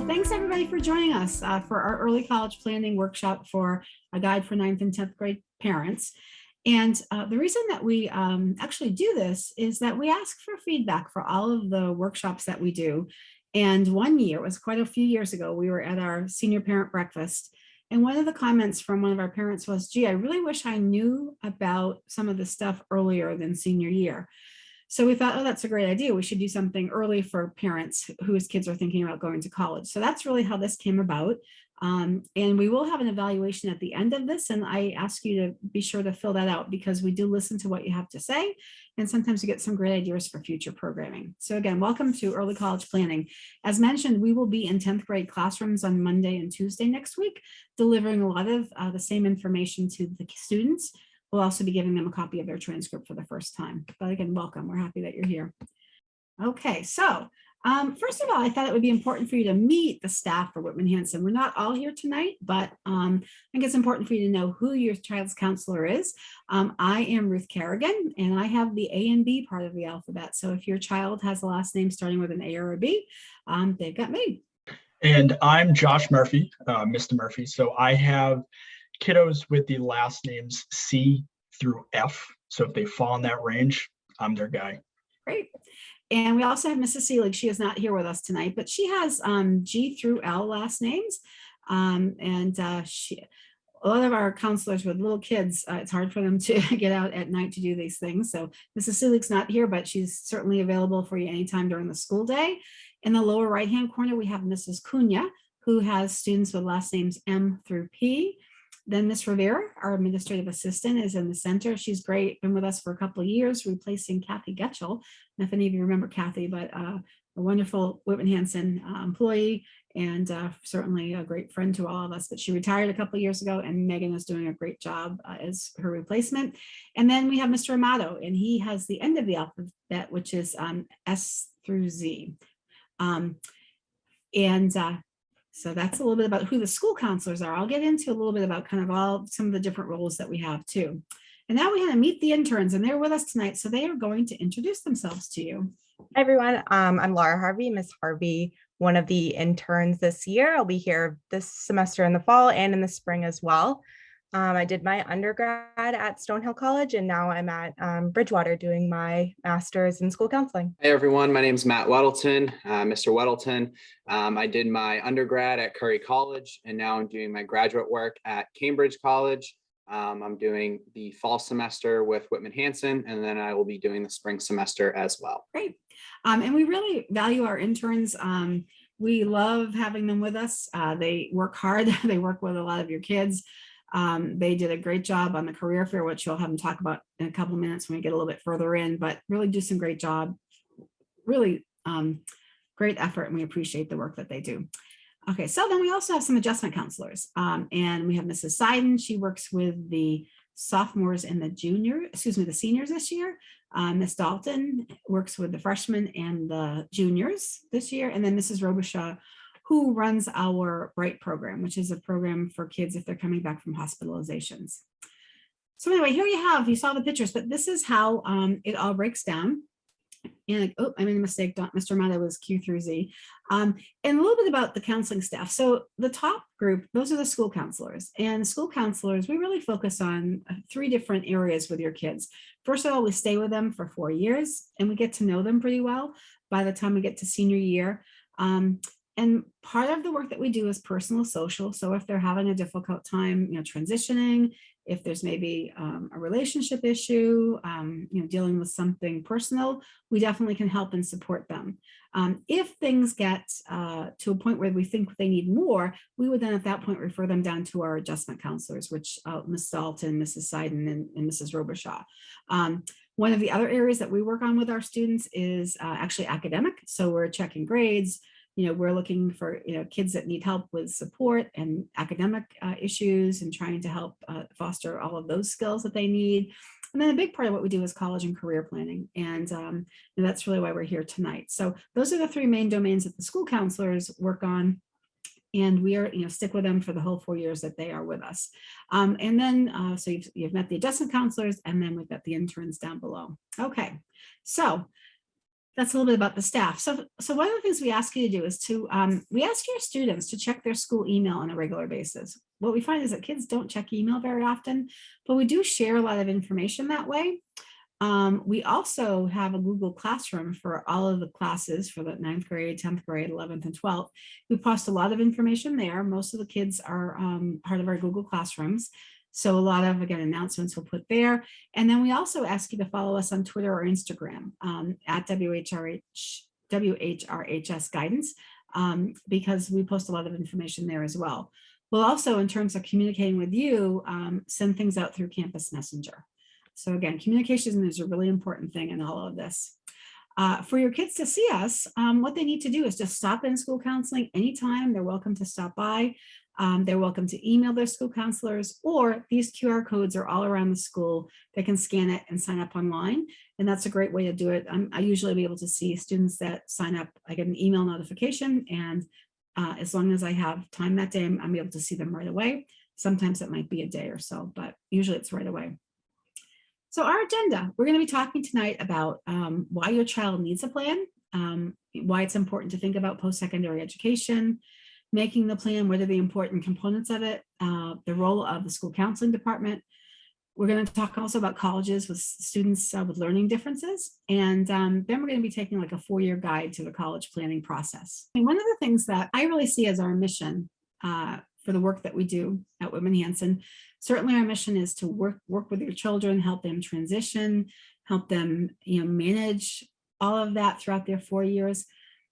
Well, thanks everybody for joining us for our early college planning workshop for a guide for 9th and 10th grade parents. And the reason that we actually do this is that we ask for feedback for all of the workshops that we do. And one year, it was quite a few years ago, we were at our senior parent breakfast. And one of the comments from one of our parents was, gee, I really wish I knew about some of the stuff earlier than senior year. So we thought, oh, that's a great idea. We should do something early for parents whose kids are thinking about going to college. So that's really how this came about. And we will have an evaluation at the end of this. And I ask you to be sure to fill that out because we do listen to what you have to say. And sometimes we get some great ideas for future programming. So again, welcome to Early College Planning. As mentioned, we will be in 10th grade classrooms on Monday and Tuesday next week, delivering a lot of the same information to the students. We'll also be giving them a copy of their transcript for the first time. But again, welcome. We're happy that you're here. Okay, so first of all, I thought it would be important for you to meet the staff for Whitman Hanson. We're not all here tonight, but I think it's important for you to know who your child's counselor is. I am Ruth Kerrigan, and I have the A and B part of the alphabet. So if your child has a last name starting with an A or a B, they've got me. And I'm Josh Murphy, Mr. Murphy. So I have kiddos with the last names C through F. So if they fall in that range, I'm their guy. Great. And we also have Mrs. Seelig. She is not here with us tonight, but she has G through L last names. A lot of our counselors with little kids, it's hard for them to get out at night to do these things. So Mrs. Seelig's not here, but she's certainly available for you anytime during the school day. In the lower right-hand corner, we have Mrs. Cunha, who has students with last names M through P. Then Ms. Rivera, our administrative assistant, is in the center. She's great, been with us for a couple of years, replacing Kathy Getchell. If any of you remember Kathy, but a wonderful Whitman Hanson employee and certainly a great friend to all of us. But she retired a couple of years ago, and Megan is doing a great job as her replacement. And then we have Mr. Amato, and he has the end of the alphabet, which is S through Z. So that's a little bit about who the school counselors are. I'll get into a little bit about kind of some of the different roles that we have too. And now we had to meet the interns, and they're with us tonight. So they are going to introduce themselves to you. Hi, everyone. I'm Laura Harvey, Miss Harvey, one of the interns this year. I'll be here this semester in the fall and in the spring as well. I did my undergrad at Stonehill College, and now I'm at Bridgewater doing my master's in school counseling. Hey everyone, my name is Matt Weddleton, Mr. Weddleton. I did my undergrad at Curry College, and now I'm doing my graduate work at Cambridge College. I'm doing the fall semester with Whitman Hanson, and then I will be doing the spring semester as well. Great. And we really value our interns. We love having them with us. They work hard. They work with a lot of your kids. They did a great job on the career fair, which you'll have them talk about in a couple of minutes when we get a little bit further in, but really do some great job, really great effort, and we appreciate the work that they do. Okay, so then we also have some adjustment counselors, and we have Mrs. Seiden. She works with the sophomores and the seniors this year. Miss Dalton works with the freshmen and the juniors this year, and then Mrs. Robichaud, who runs our BRIGHT program, which is a program for kids if they're coming back from hospitalizations. So anyway, here you saw the pictures, but this is how it all breaks down. And oh, I made a mistake. Mr. Mata was Q through Z. And a little bit about the counseling staff. So the top group, those are the school counselors. And school counselors, we really focus on 3 different areas with your kids. First of all, we stay with them for 4 years, and we get to know them pretty well by the time we get to senior year. And part of the work that we do is personal social. So if they're having a difficult time, transitioning, if there's maybe a relationship issue, dealing with something personal, we definitely can help and support them. If things get to a point where we think they need more, we would then at that point refer them down to our adjustment counselors, which Ms. Dalton, Mrs. Seiden, and Mrs. Robichaud. One of the other areas that we work on with our students is actually academic. So we're checking grades. We're looking for, kids that need help with support and academic issues and trying to help foster all of those skills that they need. And then a big part of what we do is college and career planning. And that's really why we're here tonight. So those are the 3 main domains that the school counselors work on. And we are, stick with them for the whole 4 years that they are with us. And then, so you've met the adjustment counselors, and then we've got the interns down below. Okay, so that's a little bit about the staff. So one of the things we ask you to do is to, we ask your students to check their school email on a regular basis. What we find is that kids don't check email very often, but we do share a lot of information that way. We also have a Google Classroom for all of the classes for the 9th grade, 10th grade, 11th, and 12th. We post a lot of information there. Most of the kids are part of our Google Classrooms. So a lot of, again, announcements we'll put there. And then we also ask you to follow us on Twitter or Instagram at WHRHS Guidance, because we post a lot of information there as well. We'll also, in terms of communicating with you, send things out through Campus Messenger. So again, communication is a really important thing in all of this. For your kids to see us, what they need to do is just stop in school counseling anytime. They're welcome to stop by. They're welcome to email their school counselors, or these QR codes are all around the school. They can scan it and sign up online. And that's a great way to do it. I usually be able to see students that sign up. I get an email notification, and as long as I have time that day, I'm able to see them right away. Sometimes it might be a day or so, but usually it's right away. So our agenda, we're going to be talking tonight about why your child needs a plan, why it's important to think about post-secondary education, making the plan, what are the important components of it, the role of the school counseling department. We're going to talk also about colleges with students with learning differences. And then we're going to be taking like a 4-year guide to the college planning process. And one of the things that I really see as our mission for the work that we do at Whitman Hanson, certainly our mission is to work with your children, help them transition, help them manage all of that throughout their 4 years.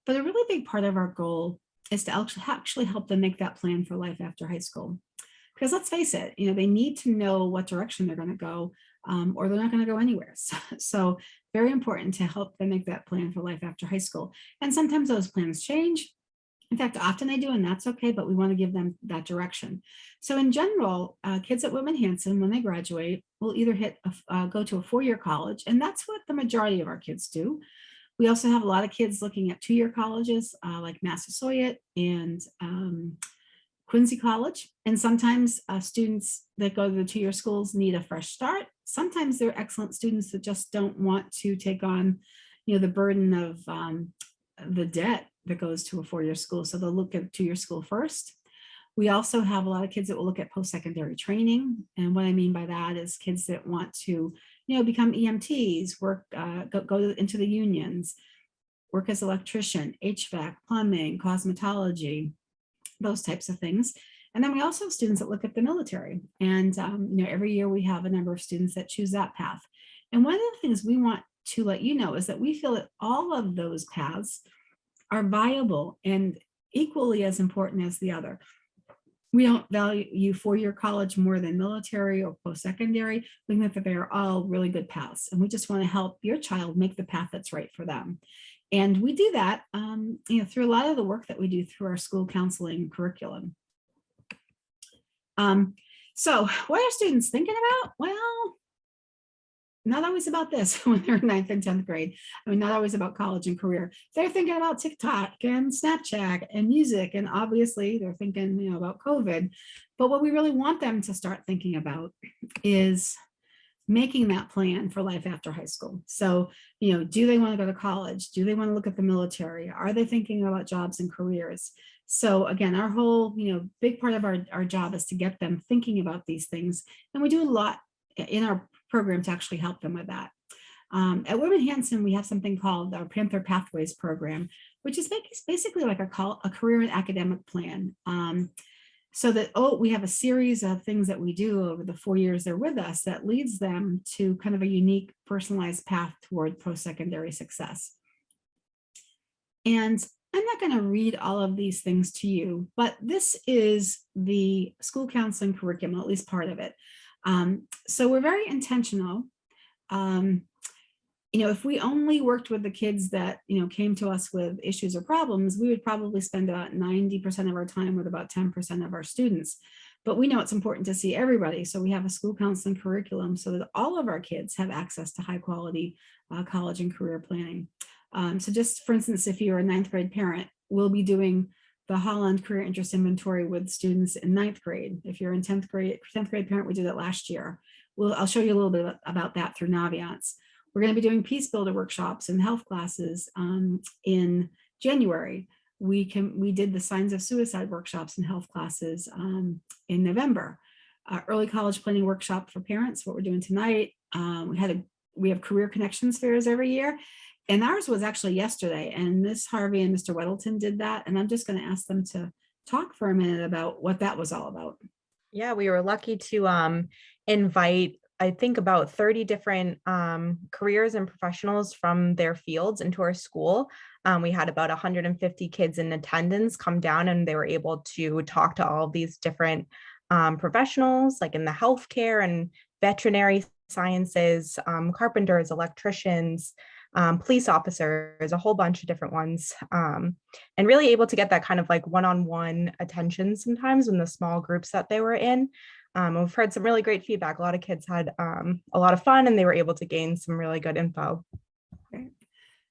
But a really big part of our goal is to actually help them make that plan for life after high school. Because let's face it, they need to know what direction they're going to go, or they're not going to go anywhere. So very important to help them make that plan for life after high school. And sometimes those plans change. In fact, often they do, and that's okay, but we want to give them that direction. So in general, kids at Whitman Hanson, when they graduate, will either go to a 4-year college, and that's what the majority of our kids do. We also have a lot of kids looking at 2-year colleges like Massasoit and Quincy College. And sometimes students that go to the 2-year schools need a fresh start. Sometimes they're excellent students that just don't want to take on the burden of the debt that goes to a 4-year school. So they'll look at 2-year school first. We also have a lot of kids that will look at post-secondary training. And what I mean by that is kids that want to become EMTs, work, go into the unions, work as electrician, HVAC, plumbing, cosmetology, those types of things. And then we also have students that look at the military. And every year we have a number of students that choose that path. And one of the things we want to let you know is that we feel that all of those paths are viable and equally as important as the other. We don't value 4-year college more than military or post-secondary. We think that they are all really good paths, and we just want to help your child make the path that's right for them. And we do that through a lot of the work that we do through our school counseling curriculum. So what are students thinking about? Well, not always about this when they're in 9th and 10th grade. I mean, not always about college and career. They're thinking about TikTok and Snapchat and music. And obviously they're thinking, about COVID. But what we really want them to start thinking about is making that plan for life after high school. So, do they want to go to college? Do they want to look at the military? Are they thinking about jobs and careers? So again, our whole, big part of our job is to get them thinking about these things. And we do a lot in our program to actually help them with that. At Whitman Hanson, we have something called our Panther Pathways program, which is basically like a career and academic plan. So that, we have a series of things that we do over the 4 years they're with us that leads them to kind of a unique personalized path toward post-secondary success. And I'm not going to read all of these things to you, but this is the school counseling curriculum, at least part of it. So we're very intentional. If we only worked with the kids that, came to us with issues or problems, we would probably spend about 90% of our time with about 10% of our students. But we know it's important to see everybody. So we have a school counseling curriculum so that all of our kids have access to high quality college and career planning. So just for instance, if you're a 9th grade parent, we'll be doing the Holland Career Interest Inventory with students in 9th grade. If you're in 10th grade parent, we did it last year. I'll show you a little bit about that through Naviance. We're going to be doing peace builder workshops and health classes in January. We did the signs of suicide workshops and health classes in November. Early college planning workshop for parents, what we're doing tonight. We have career connections fairs every year. And ours was actually yesterday, and Miss Harvey and Mr. Weddleton did that. And I'm just going to ask them to talk for a minute about what that was all about. Yeah, we were lucky to invite, I think, about 30 different careers and professionals from their fields into our school. We had about 150 kids in attendance come down, and they were able to talk to all of these different professionals, like in the healthcare and veterinary sciences, carpenters, electricians, police officers, a whole bunch of different ones, and really able to get that kind of like one-on-one attention sometimes in the small groups that they were in. We've heard some really great feedback. A lot of kids had a lot of fun, and they were able to gain some really good info. Okay.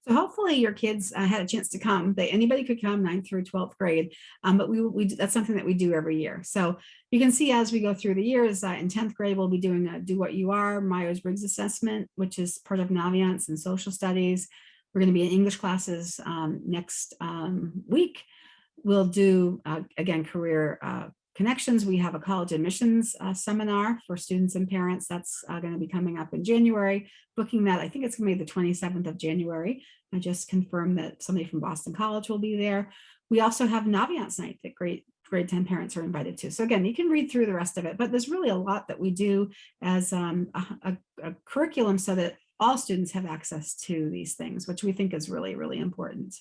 So hopefully your kids had a chance to come. Anybody could come 9th through 12th grade, but that's something that we do every year. So you can see as we go through the years, in 10th grade, we'll be doing a Do What You Are Myers-Briggs assessment, which is part of Naviance and social studies. We're going to be in English classes next week. We'll do, again, career connections. We have a college admissions seminar for students and parents. That's going to be coming up in January. Booking that, I think it's going to be the 27th of January. I just confirmed that somebody from Boston College will be there. We also have Naviance night that grade 10 parents are invited to. So again, you can read through the rest of it, but there's really a lot that we do as a curriculum so that all students have access to these things, which we think is really, really important.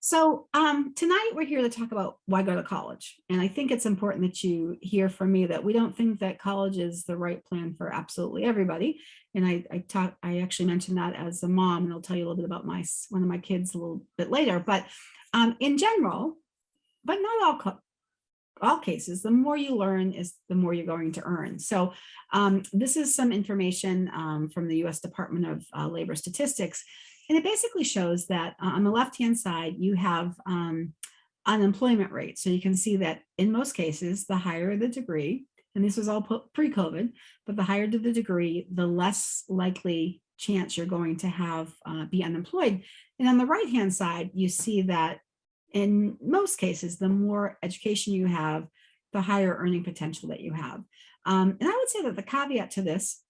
So tonight we're here to talk about why go to college. And I think it's important that you hear from me that we don't think that college is the right plan for absolutely everybody. And I actually mentioned that as a mom, and I'll tell you a little bit about one of my kids a little bit later. But in general, but not all cases, the more you learn is the more you're going to earn. So this is some information from the US Department of Labor Statistics. And it basically shows that on the left-hand side, you have unemployment rate. So you can see that in most cases, the higher the degree, and this was all pre-COVID, but the higher the degree, the less likely chance you're going to have be unemployed. And on the right-hand side, you see that in most cases, the more education you have, the higher earning potential that you have. And I would say that the caveat to this,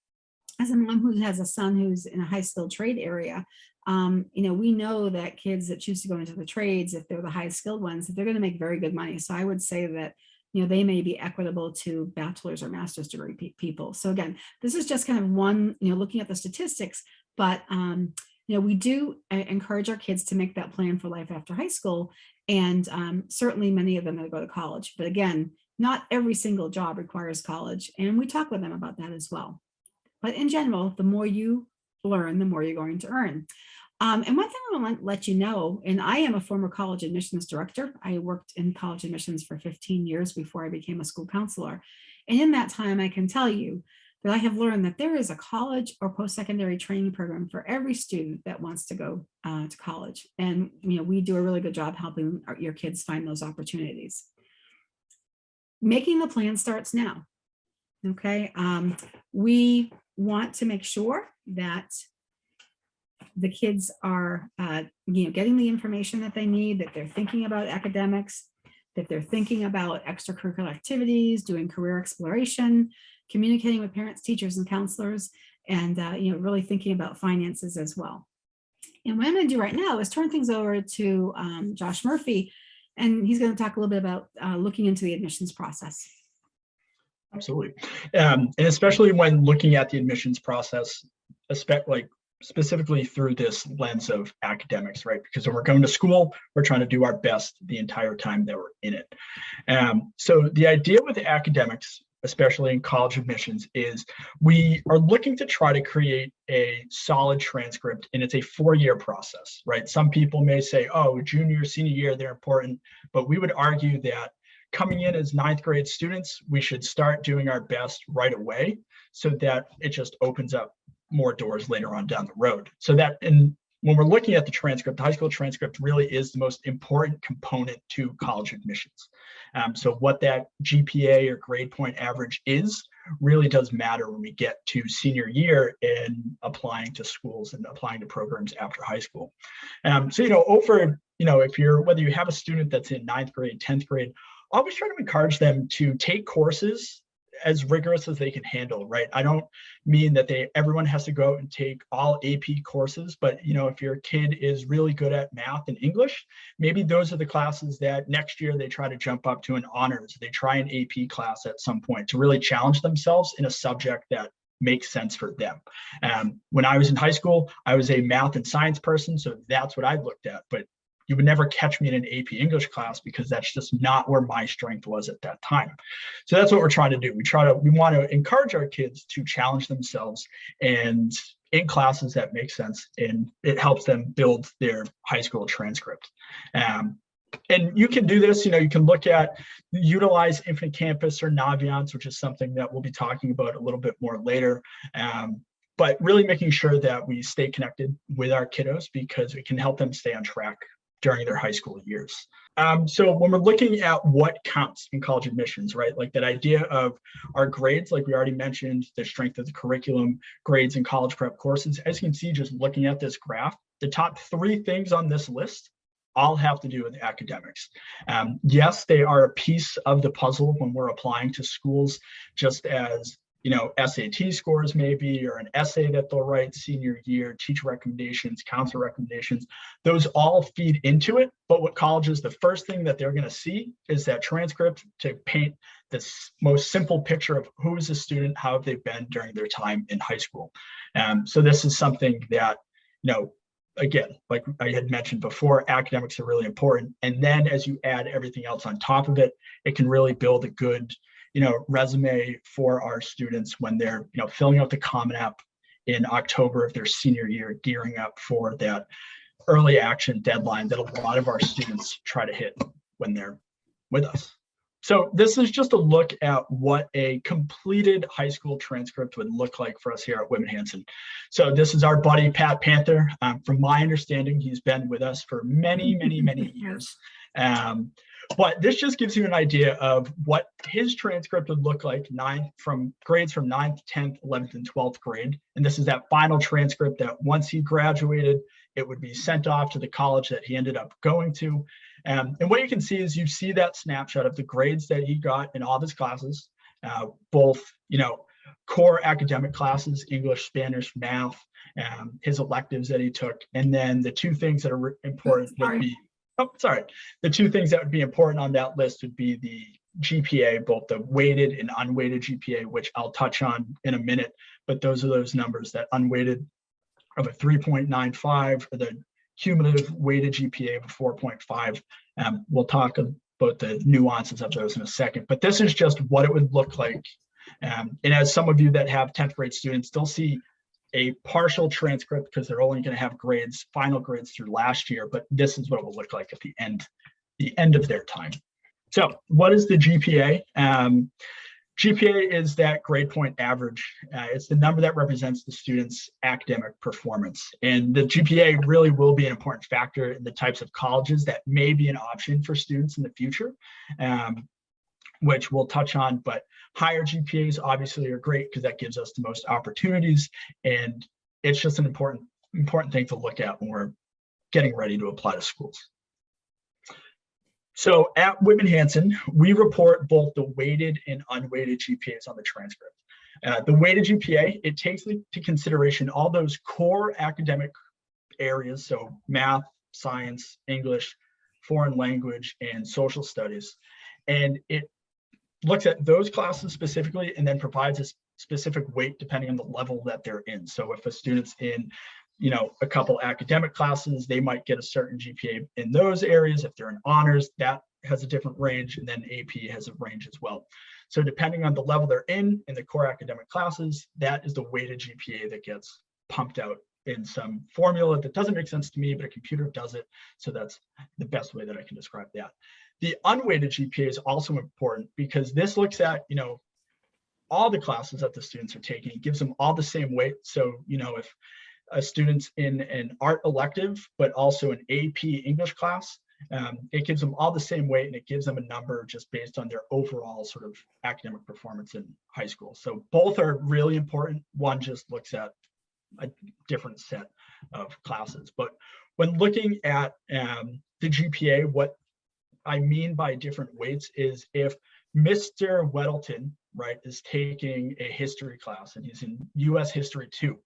as a mom who has a son who's in a high-skilled trade area, we know that kids that choose to go into the trades, if they're the highest skilled ones, that they're going to make very good money. So I would say that, they may be equitable to bachelor's or master's degree people. So again, this is just kind of one, looking at the statistics, but, we do encourage our kids to make that plan for life after high school. And certainly many of them that go to college. But again, not every single job requires college. And we talk with them about that as well. But in general, the more you learn, the more you're going to earn. And one thing I want to let you know, and I am a former college admissions director. I worked in college admissions for 15 years before I became a school counselor. And in that time, I can tell you that I have learned that there is a college or post-secondary training program for every student that wants to go to college. And we do a really good job helping your kids find those opportunities. Making the plan starts now. Okay, we want to make sure that the kids are getting the information that they need, that they're thinking about academics, that they're thinking about extracurricular activities, doing career exploration, communicating with parents, teachers, and counselors, and really thinking about finances as well. And what I'm going to do right now is turn things over to Josh Murphy, and he's going to talk a little bit about looking into the admissions process. Absolutely. And especially when looking at the admissions process, specifically through this lens of academics, right? Because when we're going to school, we're trying to do our best the entire time that we're in it. So the idea with the academics, especially in college admissions, is we are looking to try to create a solid transcript, and it's a 4-year process, right? Some people may say, oh, junior, senior year, they're important, but we would argue that coming in as 9th grade students, we should start doing our best right away so that it just opens up more doors later on down the road. So that in when we're looking at the transcript, the high school transcript really is the most important component to college admissions. So what that GPA or grade point average is really does matter when we get to senior year and applying to schools and applying to programs after high school. So, if you're, whether you have a student that's in 9th grade, 10th grade, always try to encourage them to take courses as rigorous as they can handle, right? I don't mean that everyone has to go out and take all AP courses, but if your kid is really good at math and English, maybe those are the classes that next year they try to jump up to an honors. They try an AP class at some point to really challenge themselves in a subject that makes sense for them. When I was in high school, I was a math and science person, so that's what I looked at. But you would never catch me in an AP English class because that's just not where my strength was at that time. So that's what we're trying to do. We want to encourage our kids to challenge themselves and in classes that make sense, and it helps them build their high school transcript. And you can do this, you can utilize Infinite Campus or Naviance, which is something that we'll be talking about a little bit more later. But really making sure that we stay connected with our kiddos because it can help them stay on track during their high school years. So when we're looking at what counts in college admissions, right? Like that idea of our grades, like we already mentioned, the strength of the curriculum, grades in college prep courses. As you can see, just looking at this graph, the top 3 things on this list all have to do with academics. Yes, they are a piece of the puzzle when we're applying to schools, just as SAT scores maybe, or an essay that they'll write senior year, teacher recommendations, counselor recommendations, those all feed into it. But what colleges, the first thing that they're going to see is that transcript to paint this most simple picture of who is a student, how have they been during their time in high school. So this is something that, again, like I had mentioned before, academics are really important. And then as you add everything else on top of it, it can really build a good resume for our students when they're, filling out the Common App in October of their senior year, gearing up for that early action deadline that a lot of our students try to hit when they're with us. So this is just a look at what a completed high school transcript would look like for us here at Whitman Hanson. So this is our buddy, Pat Panther. From my understanding, he's been with us for many, many, many years. But this just gives you an idea of what his transcript would look like from grades from 9th, 10th, 11th, and 12th grade. And this is that final transcript that once he graduated, it would be sent off to the college that he ended up going to. And what you can see is you see that snapshot of the grades that he got in all of his classes, both, core academic classes, English, Spanish, math, his electives that he took. And then the 2 things that are important would be, the 2 things that would be important on that list would be the GPA, both the weighted and unweighted GPA, which I'll touch on in a minute. But those are those numbers, that unweighted of a 3.95 or the cumulative weighted GPA of a 4.5. We'll talk about the nuances of those in a second. But this is just what it would look like. And as some of you that have 10th grade students, they'll see a partial transcript because they're only going to have final grades through last year, but this is what it will look like at the end of their time. So what is the GPA? GPA is that grade point average. It's the number that represents the student's academic performance. And the GPA really will be an important factor in the types of colleges that may be an option for students in the future, which we'll touch on. But higher GPAs obviously are great because that gives us the most opportunities. And it's just an important thing to look at when we're getting ready to apply to schools. So at Whitman Hanson, we report both the weighted and unweighted GPAs on the transcript. The weighted GPA, it takes into consideration all those core academic areas, so math, science, English, foreign language, and social studies. And it looks at those classes specifically and then provides a specific weight depending on the level that they're in. So if a student's in a couple academic classes, they might get a certain GPA in those areas. If they're in honors, that has a different range, and then AP has a range as well. So depending on the level they're in the core academic classes, that is the weighted GPA that gets pumped out in some formula that doesn't make sense to me, but a computer does it. So that's the best way that I can describe that. The unweighted GPA is also important because this looks at, all the classes that the students are taking, gives them all the same weight. So, if students in an art elective, but also an AP English class. It gives them all the same weight, and it gives them a number just based on their overall sort of academic performance in high school. So both are really important. One just looks at a different set of classes. But when looking at the GPA, what I mean by different weights is if Mr. Weddleton, right, is taking a history class and he's in US History 2,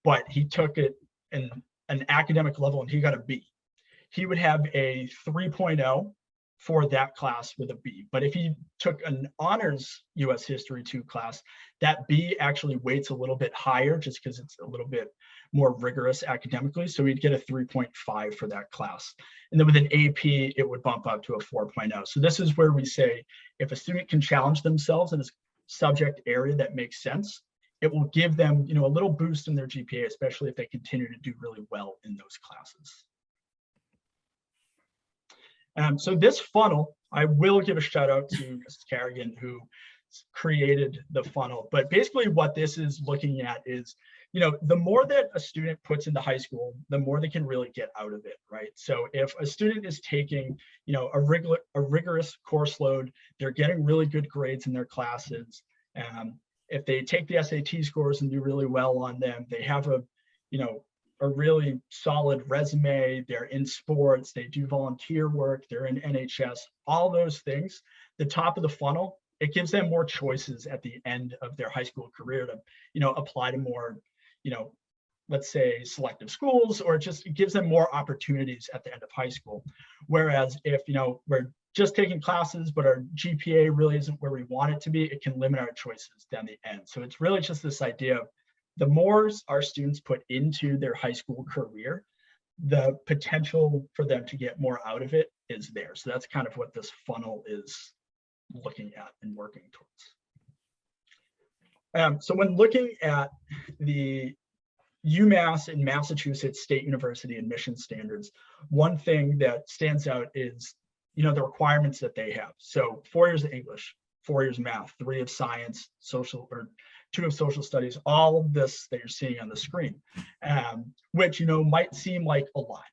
but he took it in an academic level and he got a B, he would have a 3.0 for that class with a B. But if he took an honors US History 2 class, that B actually weights a little bit higher just because it's a little bit more rigorous academically. So we'd get a 3.5 for that class. And then with an AP, it would bump up to a 4.0. So this is where we say, if a student can challenge themselves in a subject area that makes sense, it will give them, a little boost in their GPA, especially if they continue to do really well in those classes. So this funnel, I will give a shout out to Mrs. Carrigan, who created the funnel. But basically what this is looking at is, the more that a student puts into high school, the more they can really get out of it, right? So if a student is taking, a rigorous course load, they're getting really good grades in their classes. If they take the SAT scores and do really well on them, they have a really solid resume, they're in sports, they do volunteer work, they're in NHS, all those things, the top of the funnel, it gives them more choices at the end of their high school career to, apply to more, let's say selective schools, or it gives them more opportunities at the end of high school. Whereas if, we're just taking classes, but our GPA really isn't where we want it to be, it can limit our choices down the end. So it's really just this idea of, the more our students put into their high school career, the potential for them to get more out of it is there. So that's kind of what this funnel is looking at and working towards. So when looking at the UMass and Massachusetts State University admission standards, one thing that stands out is, the requirements that they have. So 4 years of English, 4 years of math, 3 of science, 2 of social studies, all of this that you're seeing on the screen, which, might seem like a lot,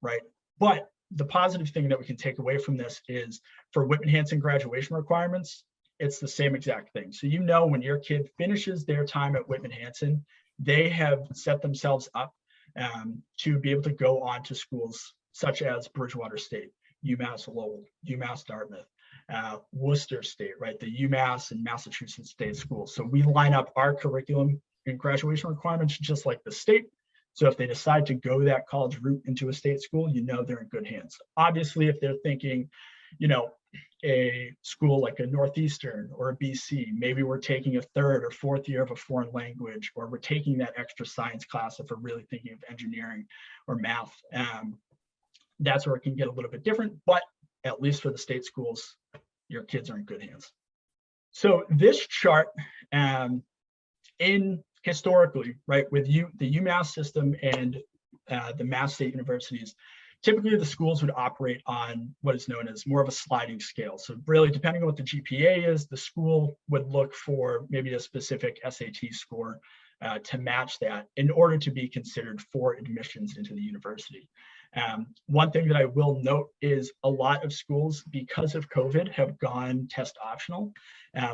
right? But the positive thing that we can take away from this is for Whitman Hanson graduation requirements, it's the same exact thing. So, when your kid finishes their time at Whitman Hanson, they have set themselves up to be able to go on to schools such as Bridgewater State, UMass Lowell, UMass Dartmouth, Worcester State, right? The UMass and Massachusetts State schools. So we line up our curriculum and graduation requirements just like the state. So if they decide to go that college route into a state school, they're in good hands. Obviously, if they're thinking, a school like a Northeastern or a BC, maybe we're taking a 3rd or 4th year of a foreign language, or we're taking that extra science class if we're really thinking of engineering or math. That's where it can get a little bit different, but at least for the state schools, your kids are in good hands. So this chart, historically, right, with the UMass system and the Mass State universities, typically the schools would operate on what is known as more of a sliding scale. So really, depending on what the GPA is, the school would look for maybe a specific SAT score to match that in order to be considered for admissions into the university. One thing that I will note is a lot of schools, because of COVID, have gone test optional,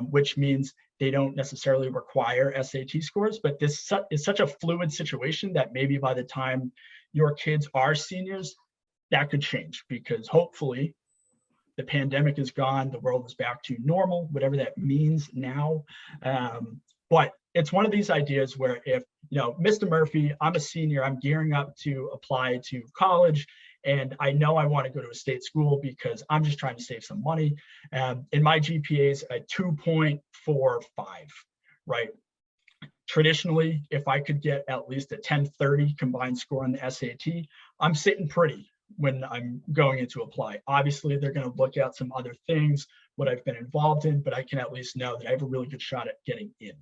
which means they don't necessarily require SAT scores, but this is such a fluid situation that maybe by the time your kids are seniors, that could change, because hopefully the pandemic is gone, the world is back to normal, whatever that means now. But it's one of these ideas where if, Mr. Murphy, I'm a senior, I'm gearing up to apply to college, and I know I want to go to a state school because I'm just trying to save some money. And my GPA is a 2.45, right? Traditionally, if I could get at least a 1030 combined score on the SAT, I'm sitting pretty when I'm going in to apply. Obviously, they're going to look at some other things, what I've been involved in, but I can at least know that I have a really good shot at getting in.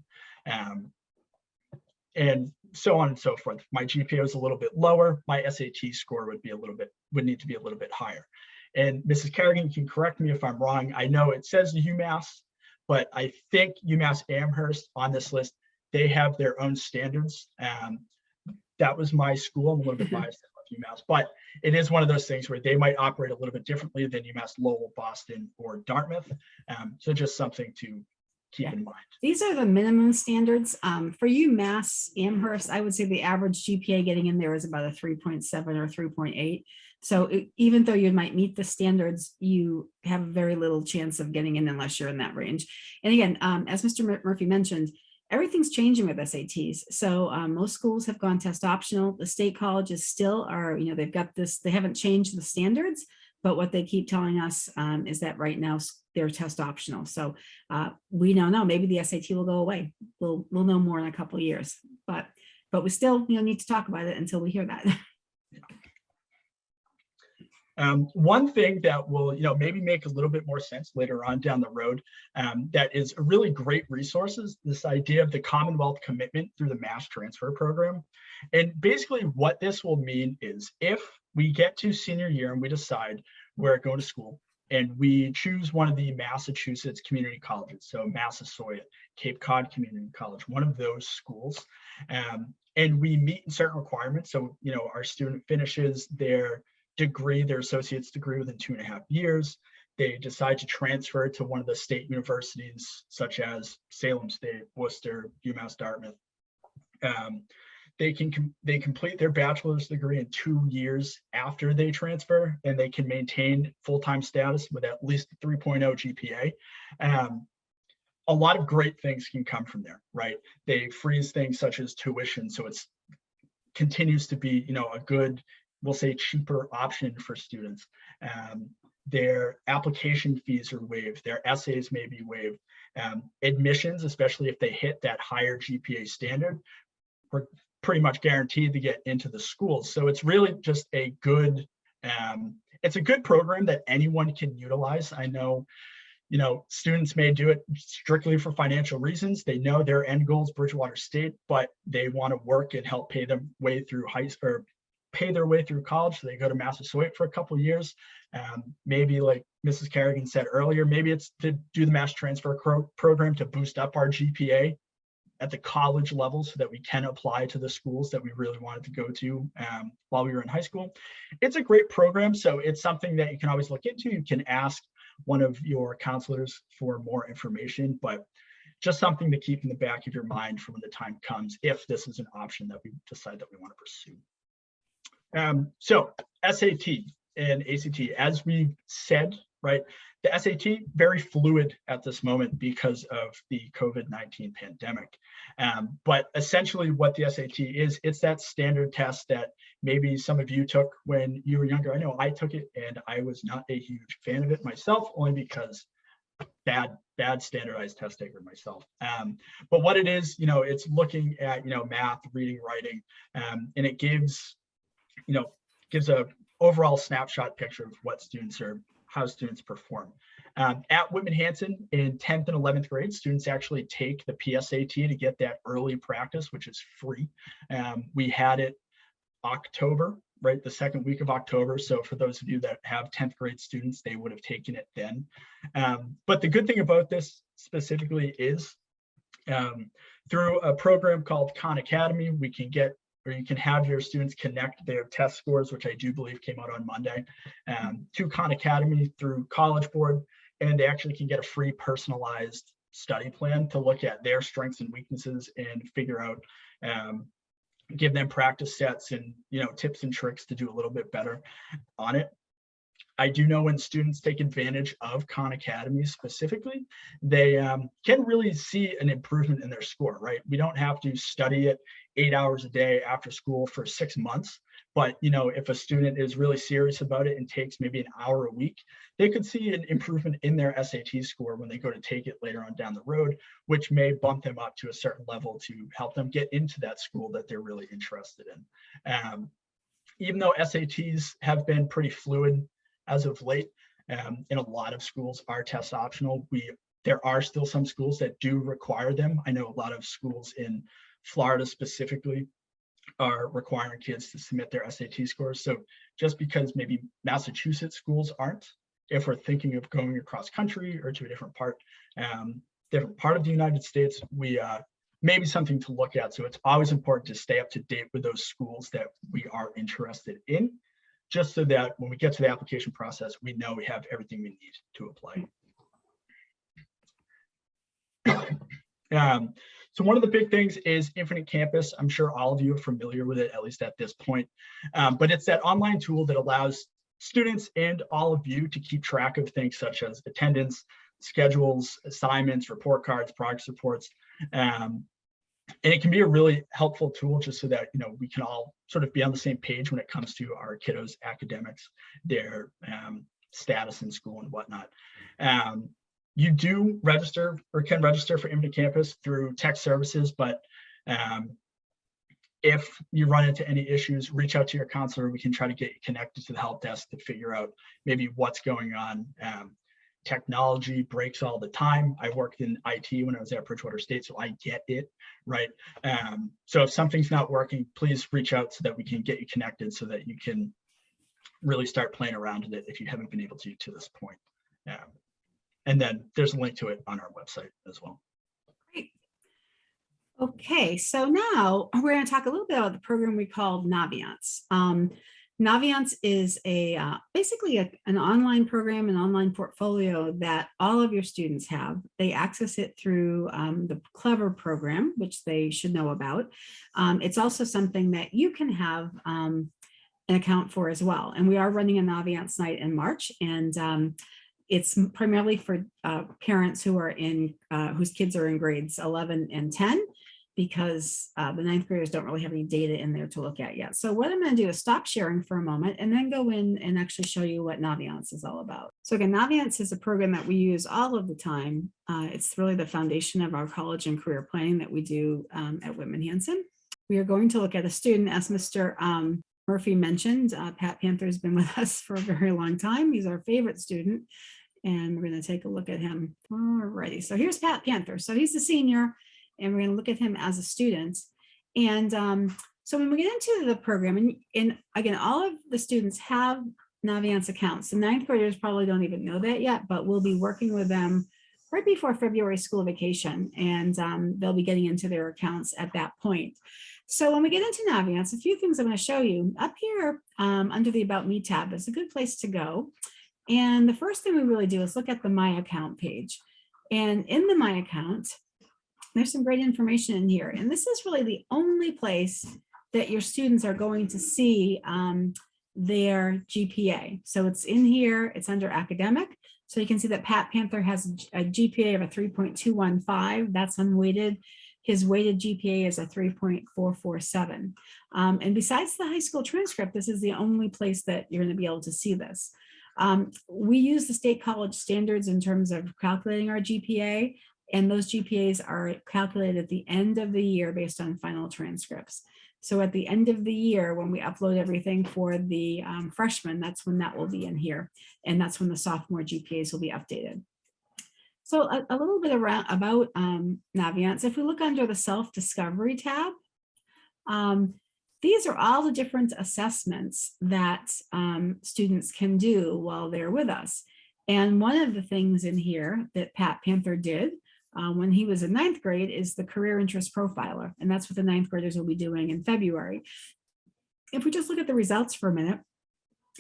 And so on and so forth. If my GPA is a little bit lower, my SAT score would need to be a little bit higher. And Mrs. Kerrigan can correct me if I'm wrong. I know it says UMass, but I think UMass Amherst on this list, they have their own standards that was my school. I'm a little bit biased about UMass, but it is one of those things where they might operate a little bit differently than UMass Lowell, Boston, or Dartmouth. So just something to keep in mind. These are the minimum standards. For UMass Amherst, I would say the average GPA getting in there is about a 3.7 or 3.8. So even though you might meet the standards, you have very little chance of getting in unless you're in that range. And again, as Mr. Murphy mentioned, everything's changing with SATs. So most schools have gone test optional. The state colleges still are, they've got this, they haven't changed the standards, but what they keep telling us is that right now they're test optional. So we don't know, maybe the SAT will go away. We'll know more in a couple of years, but we still need to talk about it until we hear that. One thing that will, maybe make a little bit more sense later on down the road, that is a really great resource is this idea of the Commonwealth commitment through the mass transfer program. And basically what this will mean is if we get to senior year and we decide where to go to school and we choose one of the Massachusetts community colleges, so Massasoit, Cape Cod Community College, one of those schools, and we meet certain requirements. So, our student finishes their degree, their associate's degree within 2.5 years. They decide to transfer to one of the state universities, such as Salem State, Worcester, UMass Dartmouth. They complete their bachelor's degree in 2 years after they transfer, and they can maintain full-time status with at least a 3.0 GPA. A lot of great things can come from there, right? They freeze things such as tuition, so it's continues to be, a good, we'll say, cheaper option for students. Their application fees are waived. Their essays may be waived. Admissions, especially if they hit that higher GPA standard, we're pretty much guaranteed to get into the schools. So it's really just a good, it's a good program that anyone can utilize. I know, students may do it strictly for financial reasons. They know their end goal is Bridgewater State, but they want to work and help pay their way through college. So they go to Massasoit for a couple of years. Maybe like Mrs. Kerrigan said earlier, maybe it's to do the mass transfer program to boost up our GPA at the college level so that we can apply to the schools that we really wanted to go to while we were in high school. It's a great program. So it's something that you can always look into. You can ask one of your counselors for more information, but just something to keep in the back of your mind for when the time comes, if this is an option that we decide that we want to pursue. So SAT and ACT, as we said, right, the SAT, very fluid at this moment because of the COVID-19 pandemic. But essentially what the SAT is, it's that standard test that maybe some of you took when you were younger. I know I took it and I was not a huge fan of it myself, only because bad standardized test taker myself. But what it is, it's looking at, math, reading, writing, and it gives a overall snapshot picture of what students are, how students perform. At Whitman Hanson in 10th and 11th grade, students actually take the PSAT to get that early practice, which is free. We had it October, right, the second week of October. So for those of you that have 10th grade students, they would have taken it then. But the good thing about this specifically is through a program called Khan Academy, we can get, or you can have your students connect their test scores, which I do believe came out on Monday, to Khan Academy through College Board, and they actually can get a free personalized study plan to look at their strengths and weaknesses and figure out, give them practice sets and tips and tricks to do a little bit better on it. I do know when students take advantage of Khan Academy specifically, they can really see an improvement in their score, right? We don't have to study it 8 hours a day after school for 6 months. But, if a student is really serious about it and takes maybe an hour a week, they could see an improvement in their SAT score when they go to take it later on down the road, which may bump them up to a certain level to help them get into that school that they're really interested in. Even though SATs have been pretty fluid as of late, in a lot of schools are test optional. There are still some schools that do require them. I know a lot of schools in Florida specifically are requiring kids to submit their SAT scores. So just because maybe Massachusetts schools aren't, if we're thinking of going across country or to a different part of the United States, we maybe something to look at. So it's always important to stay up to date with those schools that we are interested in, just so that when we get to the application process, we know we have everything we need to apply. So one of the big things is Infinite Campus. I'm sure all of you are familiar with it, at least at this point. But it's that online tool that allows students and all of you to keep track of things such as attendance, schedules, assignments, report cards, progress reports. And it can be a really helpful tool just so that, we can all sort of be on the same page when it comes to our kiddos' academics, their status in school and whatnot. You do register or can register for Infinite Campus through tech services, but if you run into any issues, reach out to your counselor. We can try to get you connected to the help desk to figure out maybe what's going on. Technology breaks all the time. I worked in IT when I was at Bridgewater State, so I get it, right? So if something's not working, please reach out so that we can get you connected so that you can really start playing around with it if you haven't been able to this point. And then there's a link to it on our website as well. Great. Okay, so now we're going to talk a little bit about the program we call Naviance. Naviance is basically an online program, an online portfolio that all of your students have. They access it through the Clever program, which they should know about. It's also something that you can have an account for as well. And we are running a Naviance night in March, and it's primarily for parents who are whose kids are in grades 11 and 10, because the ninth graders don't really have any data in there to look at yet. So what I'm going to do is stop sharing for a moment and then go in and actually show you what Naviance is all about. So again, Naviance is a program that we use all of the time. It's really the foundation of our college and career planning that we do at Whitman Hanson. We are going to look at a student, as Mr. Murphy mentioned. Pat Panther has been with us for a very long time. He's our favorite student, and we're going to take a look at him. Alrighty, so here's Pat Panther. So he's the senior, and we're going to look at him as a student. And so when we get into the program, and again, all of the students have Naviance accounts. The ninth graders probably don't even know that yet, but we'll be working with them right before February school vacation, and they'll be getting into their accounts at that point. So when we get into Naviance, a few things I'm going to show you up here under the About Me tab is a good place to go. And the first thing we really do is look at the My Account page. And in the My Account, there's some great information in here. And this is really the only place that your students are going to see their GPA. So it's in here, it's under academic. So you can see that Pat Panther has a GPA of a 3.215. That's unweighted. His weighted GPA is a 3.447. And besides the high school transcript, this is the only place that you're going to be able to see this. We use the state college standards in terms of calculating our GPA, and those GPAs are calculated at the end of the year based on final transcripts. So at the end of the year, when we upload everything for the freshmen, that's when that will be in here. And that's when the sophomore GPAs will be updated. So a little bit about Naviance. If we look under the self-discovery tab, these are all the different assessments that students can do while they're with us. And one of the things in here that Pat Panther did when he was in ninth grade is the career interest profiler. And that's what the ninth graders will be doing in February. If we just look at the results for a minute,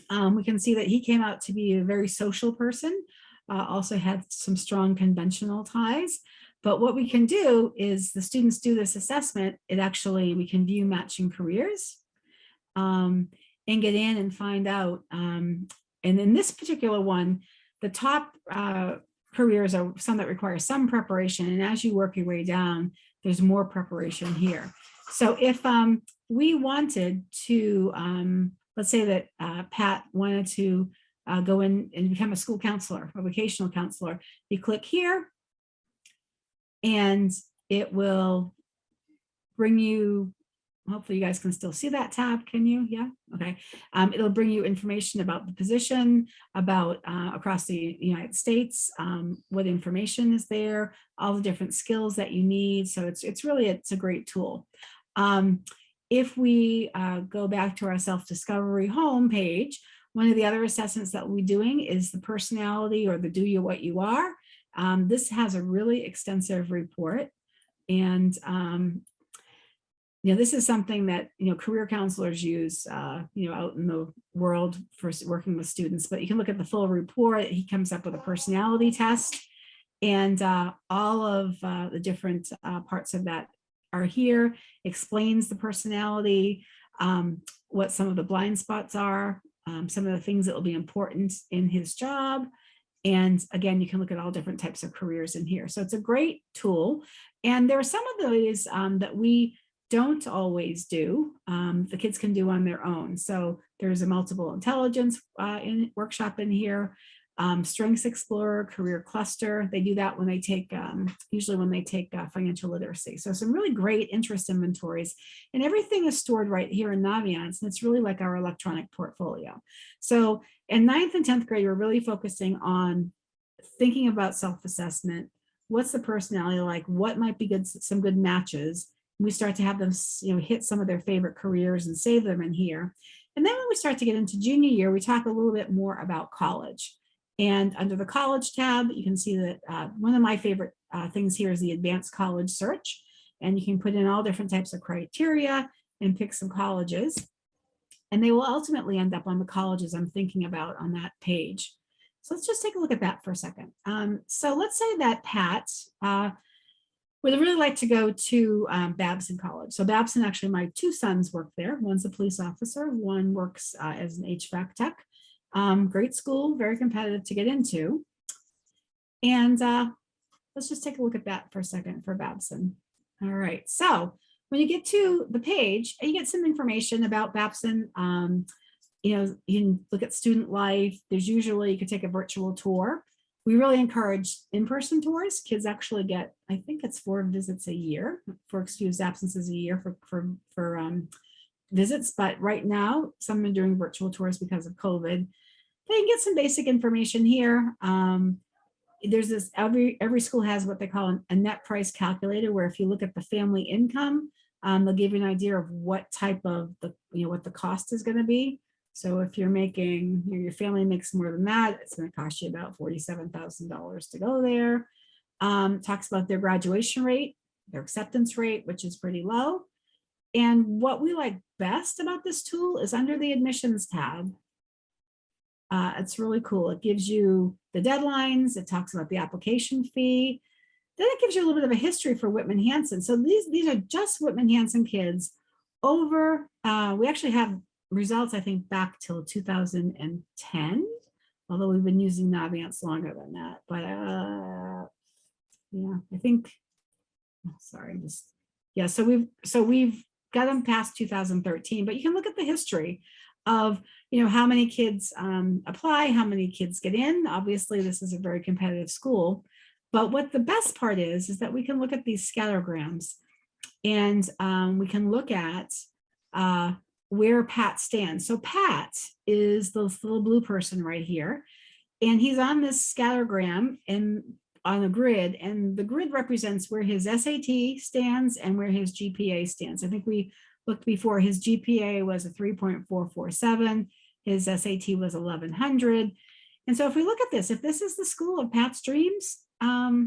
we can see that he came out to be a very social person, also had some strong conventional ties. But what we can do is the students do this assessment. We can view matching careers and get in and find out. And in this particular one, the top careers are some that require some preparation. And as you work your way down, there's more preparation here. So if we wanted to, let's say that Pat wanted to go in and become a school counselor, a vocational counselor, you click here and it will bring you, hopefully you guys can still see that tab, can you? Yeah, okay. It'll bring you information about the position, about across the United States, what information is there, all the different skills that you need. So it's a great tool. If we go back to our self-discovery homepage, one of the other assessments that we'll be doing is the personality or the do you what you are. This has a really extensive report. And this is something that, career counselors use, out in the world for working with students, but you can look at the full report. He comes up with a personality test, and all of the different parts of that are here, explains the personality, what some of the blind spots are, some of the things that will be important in his job. And again, you can look at all different types of careers in here. So it's a great tool. And there are some of those that we don't always do, the kids can do on their own. So there's a multiple intelligence workshop in here, Strengths Explorer, Career Cluster. They do that when they take, usually when they take financial literacy. So some really great interest inventories, and everything is stored right here in Naviance, and it's really like our electronic portfolio. So in 9th and 10th grade, we're really focusing on thinking about self-assessment. What's the personality like? What might be good, some good matches? We start to have them, hit some of their favorite careers and save them in here. And then when we start to get into junior year, we talk a little bit more about college. And under the college tab, you can see that one of my favorite things here is the advanced college search. And you can put in all different types of criteria and pick some colleges. And they will ultimately end up on the colleges I'm thinking about on that page. So let's just take a look at that for a second. So let's say that Pat would really like to go to Babson College. So Babson, actually, my two sons work there. One's a police officer, one works as an HVAC tech. Great school, very competitive to get into. And let's just take a look at that for a second for Babson. All right, so when you get to the page, you get some information about Babson. You can look at student life. There's usually, you could take a virtual tour. We really encourage in-person tours. Kids actually get, I think it's 4 visits a year, for excused absences a year for visits. But right now, some are doing virtual tours because of COVID. They can get some basic information here. There's this, every school has what they call a net price calculator, where if you look at the family income, they'll give you an idea of what type of what the cost is going to be. So if you're making, your family makes more than that, it's going to cost you about $47,000 to go there. Talks about their graduation rate, their acceptance rate, which is pretty low. And what we like best about this tool is under the admissions tab. It's really cool. It gives you the deadlines. It talks about the application fee. Then it gives you a little bit of a history for Whitman Hanson. So these are just Whitman Hanson kids over, we actually have results, I think, back till 2010, although we've been using Naviance longer than that. But yeah, I think, sorry, so we've got them past 2013, but you can look at the history of, how many kids apply, how many kids get in. Obviously, this is a very competitive school, but what the best part is that we can look at these scattergrams, and we can look at where Pat stands. So Pat is the little blue person right here, and he's on this scattergram and on a grid, and the grid represents where his SAT stands and where his GPA stands. I think we looked before. His GPA was a 3.447, his SAT was 1100. And so if we look at this, if this is the school of Pat's dreams, I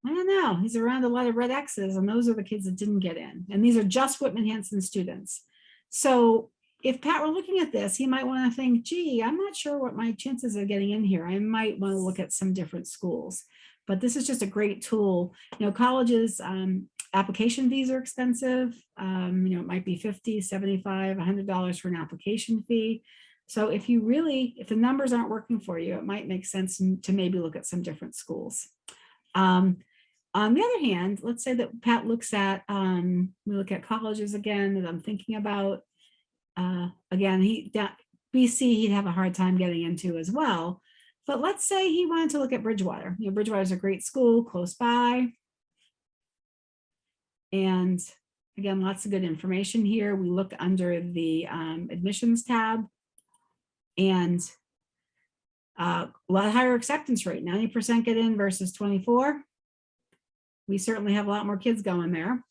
don't know, he's around a lot of red X's, and those are the kids that didn't get in. And these are just Whitman Hanson students. So if Pat were looking at this, he might want to think, gee, I'm not sure what my chances of getting in here. I might want to look at some different schools. But this is just a great tool. Colleges, application fees are expensive. It might be $50, $75, $100 for an application fee. So if the numbers aren't working for you, it might make sense to maybe look at some different schools. On the other hand, let's say that Pat looks at, we look at colleges again that I'm thinking about. Again, BC, he'd have a hard time getting into as well. But let's say he wanted to look at Bridgewater. Bridgewater is a great school close by. And again, lots of good information here. We look under the admissions tab, and a lot higher acceptance rate, 90% get in versus 24. We certainly have a lot more kids going there.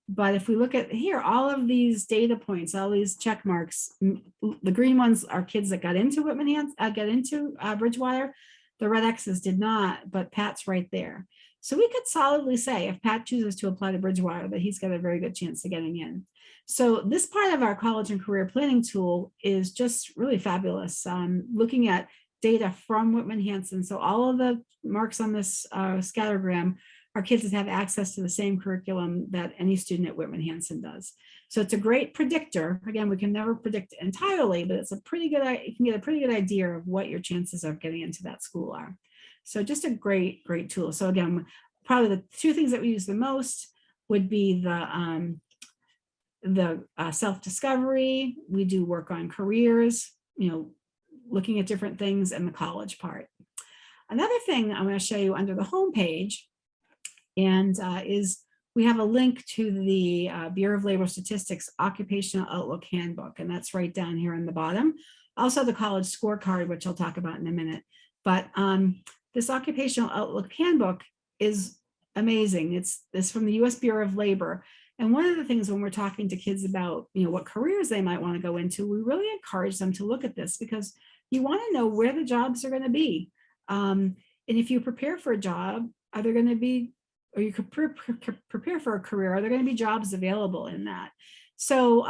But if we look at here, all of these data points, all these check marks, the green ones are kids that got into Whitman Hanson, get into Bridgewater. The red X's did not, but Pat's right there. So we could solidly say if Pat chooses to apply to Bridgewater that he's got a very good chance of getting in. So this part of our college and career planning tool is just really fabulous. Looking at data from Whitman Hanson. So all of the marks on this scattergram are kids that have access to the same curriculum that any student at Whitman Hanson does. So it's a great predictor. Again, we can never predict entirely, but it's a pretty good, you can get a pretty good idea of what your chances of getting into that school are. So just a great, great tool. So again, probably the two things that we use the most would be the self-discovery. We do work on careers, looking at different things, and the college part. Another thing I'm going to show you under the home page is we have a link to the Bureau of Labor Statistics Occupational Outlook Handbook, and that's right down here on the bottom. Also the college scorecard, which I'll talk about in a minute. But this Occupational Outlook Handbook is amazing. It's from the U.S. Bureau of Labor. And one of the things when we're talking to kids about, what careers they might want to go into, we really encourage them to look at this because you want to know where the jobs are going to be. And if you prepare for a job, are there going to be, or you could prepare for a career, are there going to be jobs available in that? So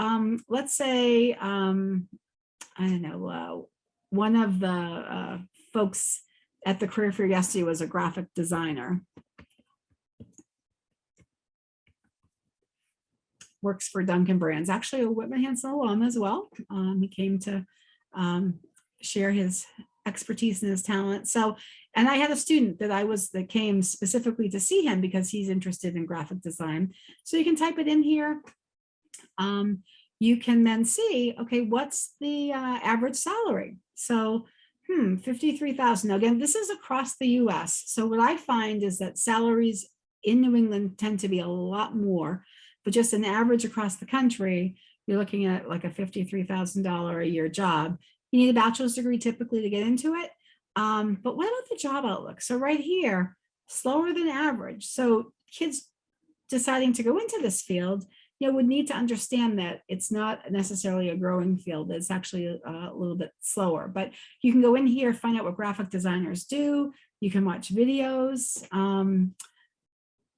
let's say, I don't know, one of the folks at the career fair yesterday was a graphic designer. Works for Dunkin' Brands, actually a Whitman Hanson alum as well. He came to share his expertise and his talent. So, and I had a student that came specifically to see him because he's interested in graphic design. So you can type it in here. You can then see, okay, what's the average salary? So, $53,000. Now, again, this is across the US. So what I find is that salaries in New England tend to be a lot more, but just an average across the country, you're looking at like a $53,000 a year job. You need a bachelor's degree typically to get into it. But what about the job outlook? So right here, slower than average. So kids deciding to go into this field, would need to understand that it's not necessarily a growing field. It's actually a little bit slower, but you can go in here, find out what graphic designers do. You can watch videos, a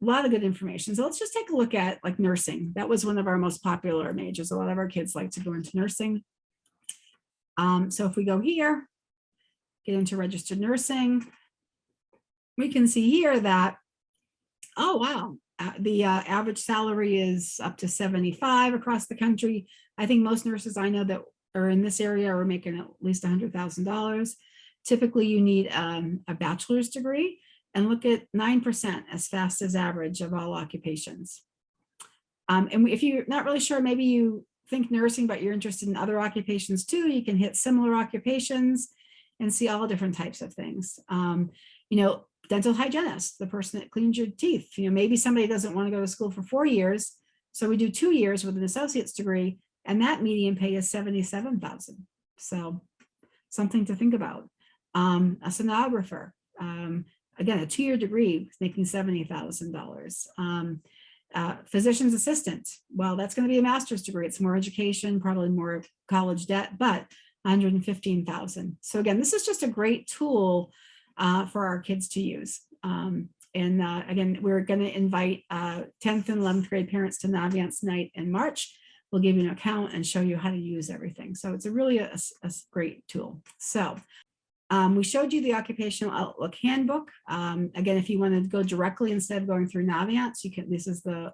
lot of good information. So let's just take a look at like nursing. That was one of our most popular majors. A lot of our kids like to go into nursing. So if we go here, get into registered nursing, we can see here that, oh, wow. The average salary is up to 75 across the country. I think most nurses I know that are in this area are making at least $100,000. Typically, you need a bachelor's degree, and look at 9% as fast as average of all occupations. And if you're not really sure, maybe you think nursing, but you're interested in other occupations too, you can hit similar occupations and see all different types of things. Dental hygienist, the person that cleans your teeth. Maybe somebody doesn't want to go to school for 4 years, so we do 2 years with an associate's degree, and that median pay is $77,000. So something to think about. A sonographer, again, a 2-year degree is making $70,000. Physician's assistant, well, that's going to be a master's degree. It's more education, probably more college debt, but $115,000. So again, this is just a great tool for our kids to use. Again, we're going to invite 10th and 11th grade parents to Naviance night in March. We'll give you an account and show you how to use everything. So it's really a great tool. So we showed you the Occupational Outlook Handbook. Again, if you want to go directly instead of going through Naviance, you can. This is the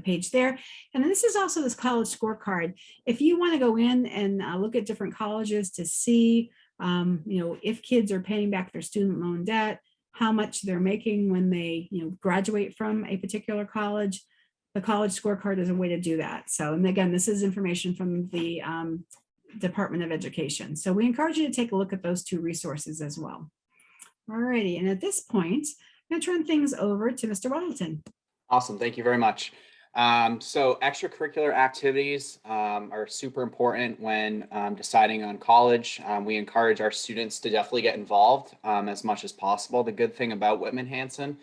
page there. And then this is also this college scorecard. If you want to go in and look at different colleges to see if kids are paying back their student loan debt, how much they're making when they, graduate from a particular college, the college scorecard is a way to do that. So, and again, this is information from the Department of Education. So we encourage you to take a look at those 2 resources as well. All righty, and at this point, I'm going to turn things over to Mr. Weddleton. Awesome, thank you very much. So extracurricular activities are super important when deciding on college. We encourage our students to definitely get involved as much as possible. The good thing about Whitman Hanson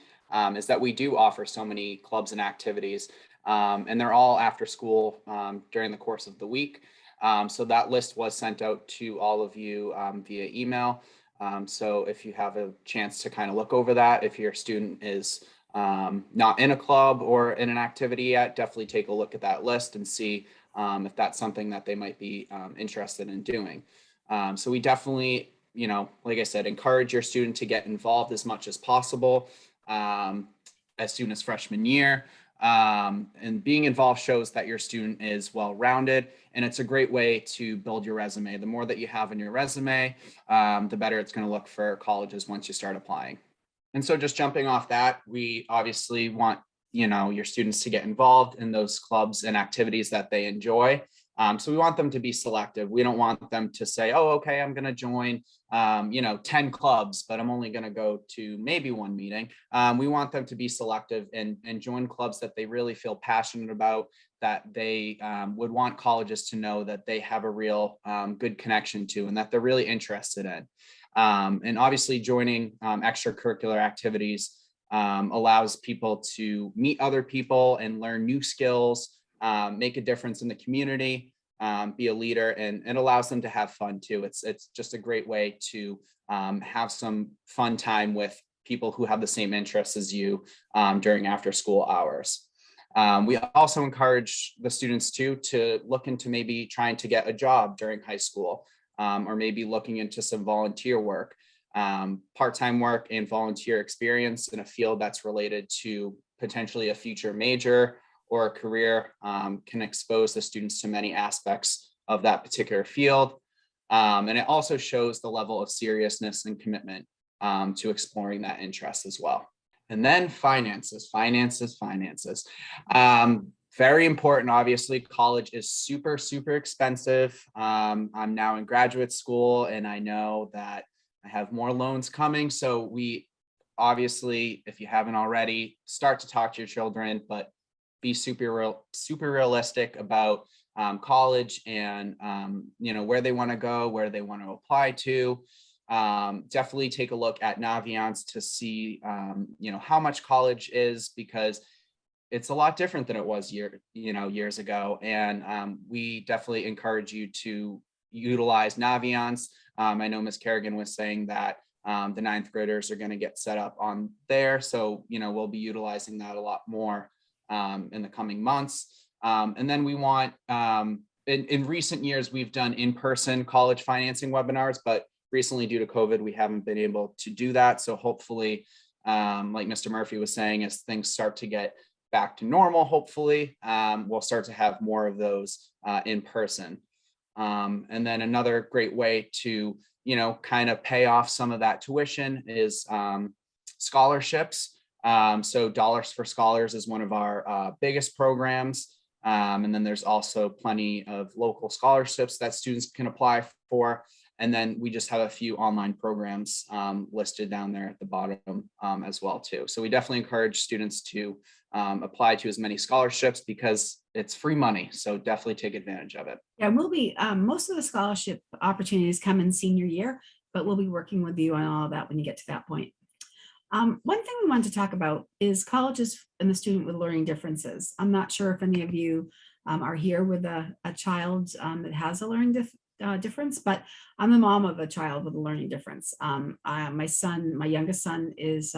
is that we do offer so many clubs and activities, and they're all after school during the course of the week. So that list was sent out to all of you via email. So if you have a chance to kind of look over that, if your student is not in a club or in an activity yet, definitely take a look at that list and see if that's something that they might be interested in doing. So we definitely, like I said, encourage your student to get involved as much as possible as soon as freshman year. And being involved shows that your student is well-rounded, and it's a great way to build your resume. The more that you have in your resume, the better it's going to look for colleges once you start applying. And so just jumping off that, we obviously want, your students to get involved in those clubs and activities that they enjoy. So we want them to be selective. We don't want them to say, oh, okay, I'm going to join, 10 clubs, but I'm only going to go to maybe one meeting. We want them to be selective and join clubs that they really feel passionate about, that they would want colleges to know that they have a real good connection to, and that they're really interested in. And obviously joining extracurricular activities allows people to meet other people and learn new skills, make a difference in the community, be a leader, and it allows them to have fun too. It's just a great way to have some fun time with people who have the same interests as you during after school hours. We also encourage the students to look into maybe trying to get a job during high school, or maybe looking into some volunteer work. Part-time work and volunteer experience in a field that's related to potentially a future major or a career can expose the students to many aspects of that particular field. And it also shows the level of seriousness and commitment to exploring that interest as well. And then finances. Very important, obviously. College is super, super expensive. I'm now in graduate school, and I know that I have more loans coming. So we obviously, if you haven't already, start to talk to your children, but be super realistic about college and where they want to go, where they want to apply to. Definitely take a look at Naviance to see how much college is, because it's a lot different than it was years ago. And we definitely encourage you to utilize Naviance. I know Ms. Kerrigan was saying that the ninth graders are going to get set up on there. So, we'll be utilizing that a lot more in the coming months. And then we want, in recent years, we've done in-person college financing webinars, but recently due to COVID, we haven't been able to do that. So hopefully, like Mr. Murphy was saying, as things start to get back to normal, hopefully, we'll start to have more of those in person. And then another great way to, kind of pay off some of that tuition is scholarships. So Dollars for Scholars is one of our biggest programs. And then there's also plenty of local scholarships that students can apply for. And then we just have a few online programs listed down there at the bottom as well too. So we definitely encourage students to apply to as many scholarships because it's free money. So definitely take advantage of it. Yeah, we'll be, most of the scholarship opportunities come in senior year, but we'll be working with you on all of that when you get to that point. One thing we wanted to talk about is colleges and the student with learning differences. I'm not sure if any of you are here with a child that has a learning difference, but I'm the mom of a child with a learning difference. My youngest son is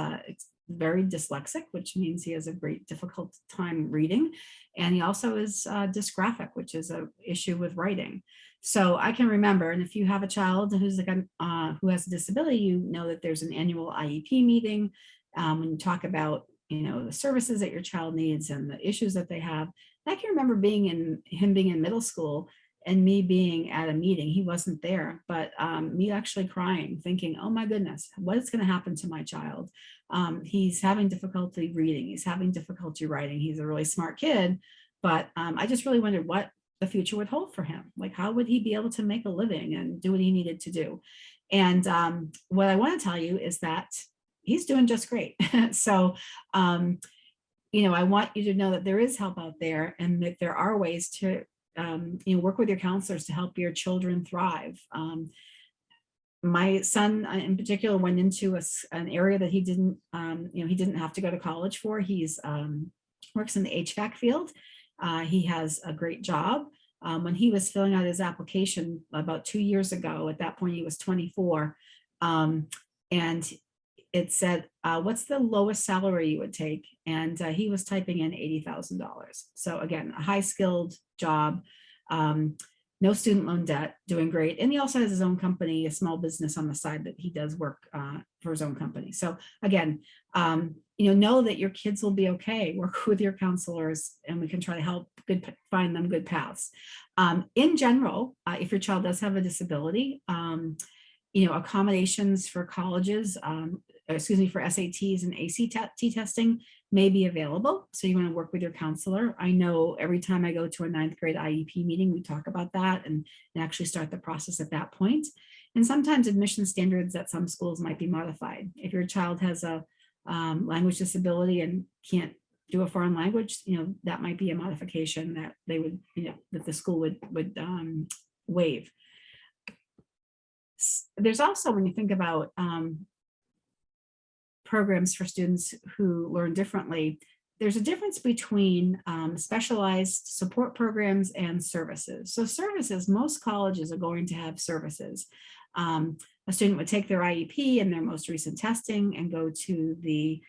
very dyslexic, which means he has a great difficult time reading. And he also is dysgraphic, which is an issue with writing. So I can remember, and if you have a child who has a disability, you know that there's an annual IEP meeting when you talk about, the services that your child needs and the issues that they have. And I can remember being in middle school and me being at a meeting. He wasn't there, but me actually crying, thinking, oh my goodness, what is going to happen to my child? He's having difficulty reading. He's having difficulty writing. He's a really smart kid, but I just really wondered what the future would hold for him. Like, how would he be able to make a living and do what he needed to do? And what I want to tell you is that he's doing just great. So, I want you to know that there is help out there and that there are ways to work with your counselors to help your children thrive. My son in particular went into an area that he didn't have to go to college for. He's works in the HVAC field. He has a great job. When he was filling out his application about 2 years ago, at that point he was 24, And it said, what's the lowest salary you would take? And he was typing in $80,000. So again, a high skilled job, no student loan debt, doing great. And he also has his own company, a small business on the side that he does work for his own company. So again, know that your kids will be okay. Work with your counselors, and we can try to help find them good paths. In general, if your child does have a disability, accommodations for colleges, for SATs and ACT testing may be available. So you want to work with your counselor. I know every time I go to a 9th grade IEP meeting, we talk about that and actually start the process at that point. And sometimes admission standards at some schools might be modified. If your child has a language disability and can't do a foreign language, that might be a modification that they would, that the school would waive. There's also, when you think about programs for students who learn differently, there's a difference between specialized support programs and services. So services, most colleges are going to have services. A student would take their IEP and their most recent testing and go to the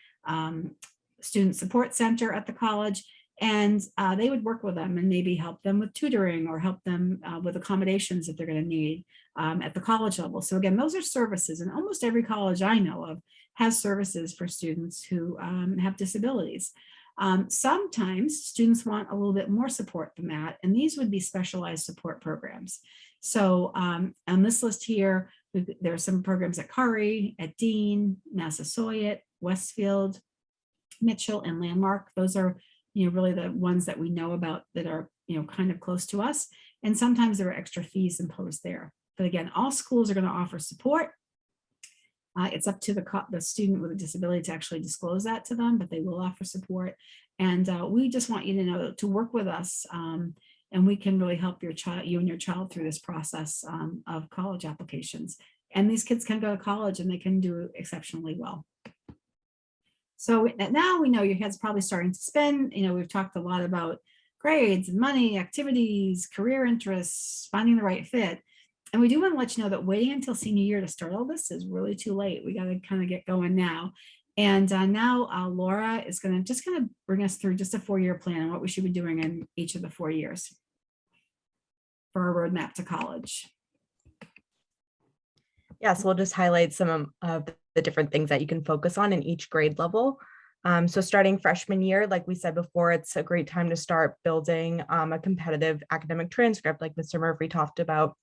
student support center at the college, and they would work with them and maybe help them with tutoring or help them with accommodations that they're going to need at the college level. So again, those are services, and almost every college I know of has services for students who have disabilities. Sometimes students want a little bit more support than that, and these would be specialized support programs. So on this list here, there are some programs at Curry, at Dean, Massasoit, Westfield, Mitchell, and Landmark. Those are really the ones that we know about that are kind of close to us. And sometimes there are extra fees imposed there. But again, all schools are going to offer support. It's up to the student with a disability to actually disclose that to them, but they will offer support. And we just want you to know to work with us, and we can really help you and your child through this process of college applications. And these kids can go to college and they can do exceptionally well. So now we know your head's probably starting to spin. We've talked a lot about grades and money, activities, career interests, finding the right fit. And we do want to let you know that waiting until senior year to start all this is really too late. We got to kind of get going now. And now Laura is going to bring us through just a 4-year plan and what we should be doing in each of the 4 years for our roadmap to college. Yeah, so we'll just highlight some of the different things that you can focus on in each grade level. So starting freshman year, like we said before, it's a great time to start building a competitive academic transcript like Mr. Murphy talked about.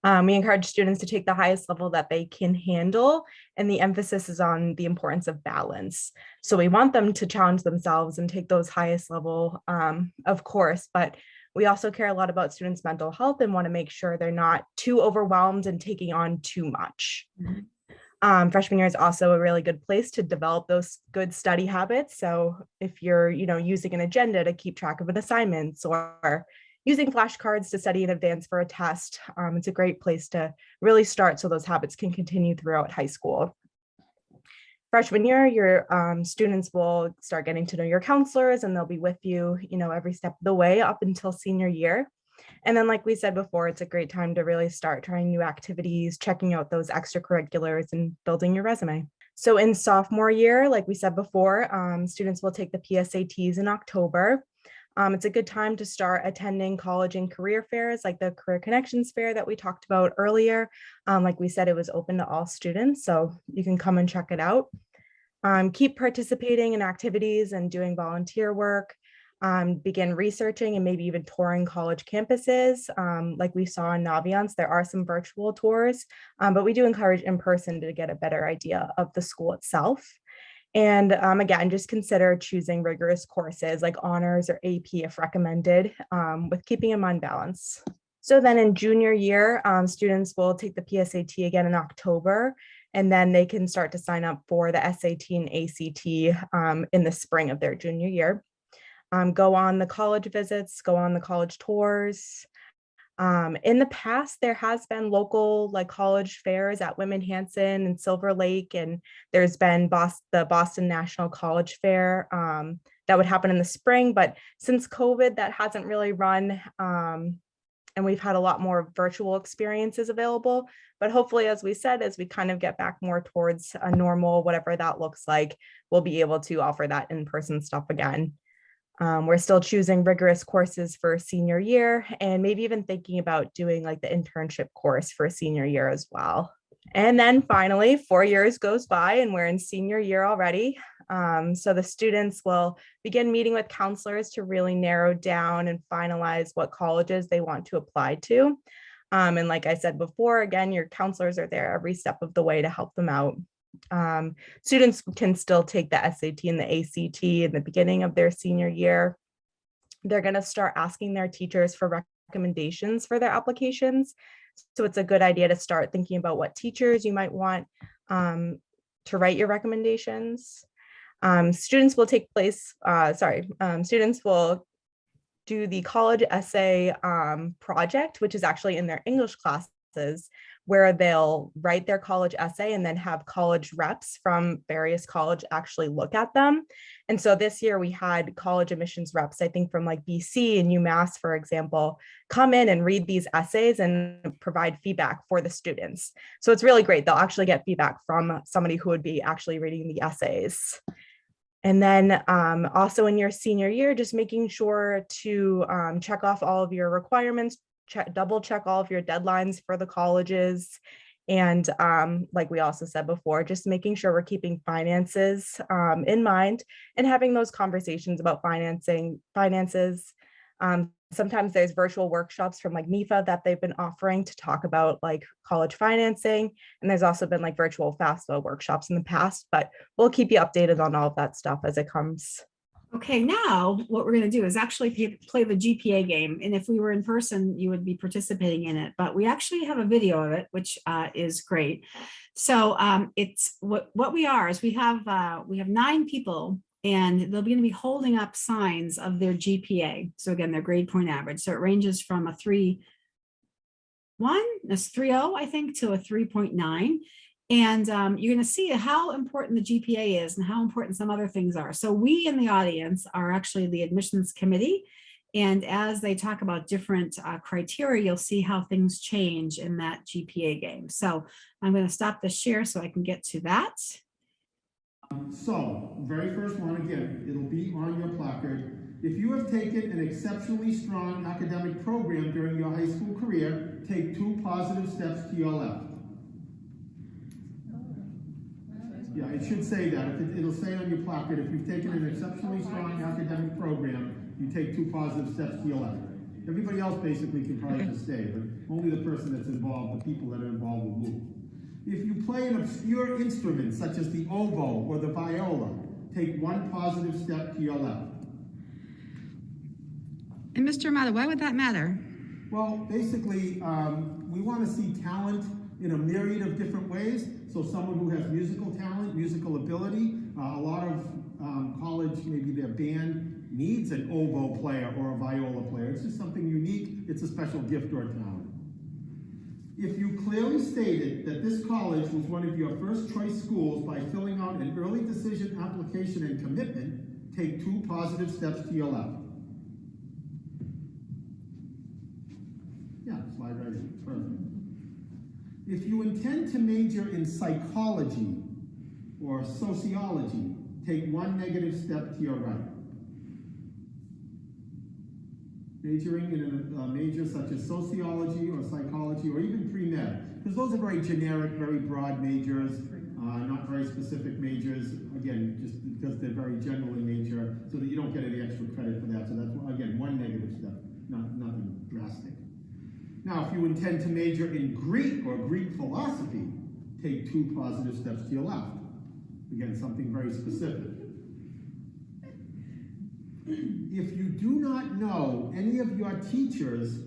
We encourage students to take the highest level that they can handle, and the emphasis is on the importance of balance. So we want them to challenge themselves and take those highest level, of course, but we also care a lot about students' mental health and want to make sure they're not too overwhelmed and taking on too much. Mm-hmm. Freshman year is also a really good place to develop those good study habits. So if you're, using an agenda to keep track of an assignments or using flashcards to study in advance for a test, it's a great place to really start so those habits can continue throughout high school. Freshman year, your students will start getting to know your counselors, and they'll be with you, every step of the way up until senior year. And then, like we said before, it's a great time to really start trying new activities, checking out those extracurriculars, and building your resume. So in sophomore year, like we said before, students will take the PSATs in October. It's a good time to start attending college and career fairs like the Career Connections Fair that we talked about earlier. Like we said, it was open to all students, so you can come and check it out. Keep participating in activities and doing volunteer work. Begin researching and maybe even touring college campuses. Like we saw in Naviance, there are some virtual tours, but we do encourage in person to get a better idea of the school itself. And again, just consider choosing rigorous courses like honors or AP if recommended, with keeping in mind balance. So then in junior year, students will take the PSAT again in October, and then they can start to sign up for the SAT and ACT in the spring of their junior year. Go on the college visits, go on the college tours. In the past, there has been local college fairs at Whitman, Hanson, and Silver Lake, and there's been the Boston National College Fair that would happen in the spring. But since COVID, that hasn't really run And we've had a lot more virtual experiences available, but hopefully, as we said, as we kind of get back more towards a normal, whatever that looks like, we'll be able to offer that in-person stuff again. We're still choosing rigorous courses for senior year, and maybe even thinking about doing like the internship course for senior year as well. And then finally, 4 years goes by and we're in senior year already. So the students will begin meeting with counselors to really narrow down and finalize what colleges they want to apply to. And like I said before, again, your counselors are there every step of the way to help them out. Students can still take the SAT and the ACT in the beginning of their senior year. They're going to start asking their teachers for recommendations for their applications. So it's a good idea to start thinking about what teachers you might want to write your recommendations. Students will do the college essay project, which is actually in their English classes, where they'll write their college essay and then have college reps from various college actually look at them. And so this year we had college admissions reps, I think from like BC and Umass, for example, come in and read these essays and provide feedback for the students. So it's really great. They'll actually get feedback from somebody who would be actually reading the essays. And then also in your senior year, just making sure to check off all of your requirements, double check all of your deadlines for the colleges. And like we also said before, just making sure we're keeping finances in mind and having those conversations about finances. Sometimes there's virtual workshops from like NEFA that they've been offering to talk about like college financing. And there's also been like virtual FAFSA workshops in the past, but we'll keep you updated on all of that stuff as it comes. Okay, now what we're going to do is actually play the GPA game. And if we were in person, you would be participating in it, but we actually have a video of it, which is great. So it's what we are is we have 9 people, and they'll be going to be holding up signs of their GPA. So again, their grade point average. So it ranges from a 3.1, that's 3.0, I think, to a 3.9. And you're going to see how important the GPA is and how important some other things are. So we in the audience are actually the admissions committee. And as they talk about different criteria, you'll see how things change in that GPA game. So I'm going to stop the share so I can get to that. So, very first one, again, it'll be on your placard. If you have taken an exceptionally strong academic program during your high school career, take 2 positive steps to your left. Yeah, it should say that. It'll say on your placard, if you've taken an exceptionally strong academic program, you take 2 positive steps to your left. Everybody else basically can probably just stay, but only the person that's involved, the people that are involved will move. If you play an obscure instrument, such as the oboe or the viola, take 1 positive step to your left. And Mr. Amata, why would that matter? Well, basically, we want to see talent in a myriad of different ways. So someone who has musical talent, musical ability, a lot of college, maybe their band needs an oboe player or a viola player. It's just something unique. It's a special gift or talent. If you clearly stated that this college was one of your first choice schools by filling out an early decision application and commitment, take 2 positive steps to your left. Yeah, slide right in. Perfect. If you intend to major in psychology or sociology, take 1 negative step to your right. Majoring in a major such as sociology or psychology or even pre-med, because those are very generic, very broad majors, not very specific majors, again, just because they're very general in nature, so that you don't get any extra credit for that. So that's, again, 1 negative step, nothing drastic. Now, if you intend to major in Greek or Greek philosophy, take 2 positive steps to your left. Again, something very specific. If you do not know any of your teachers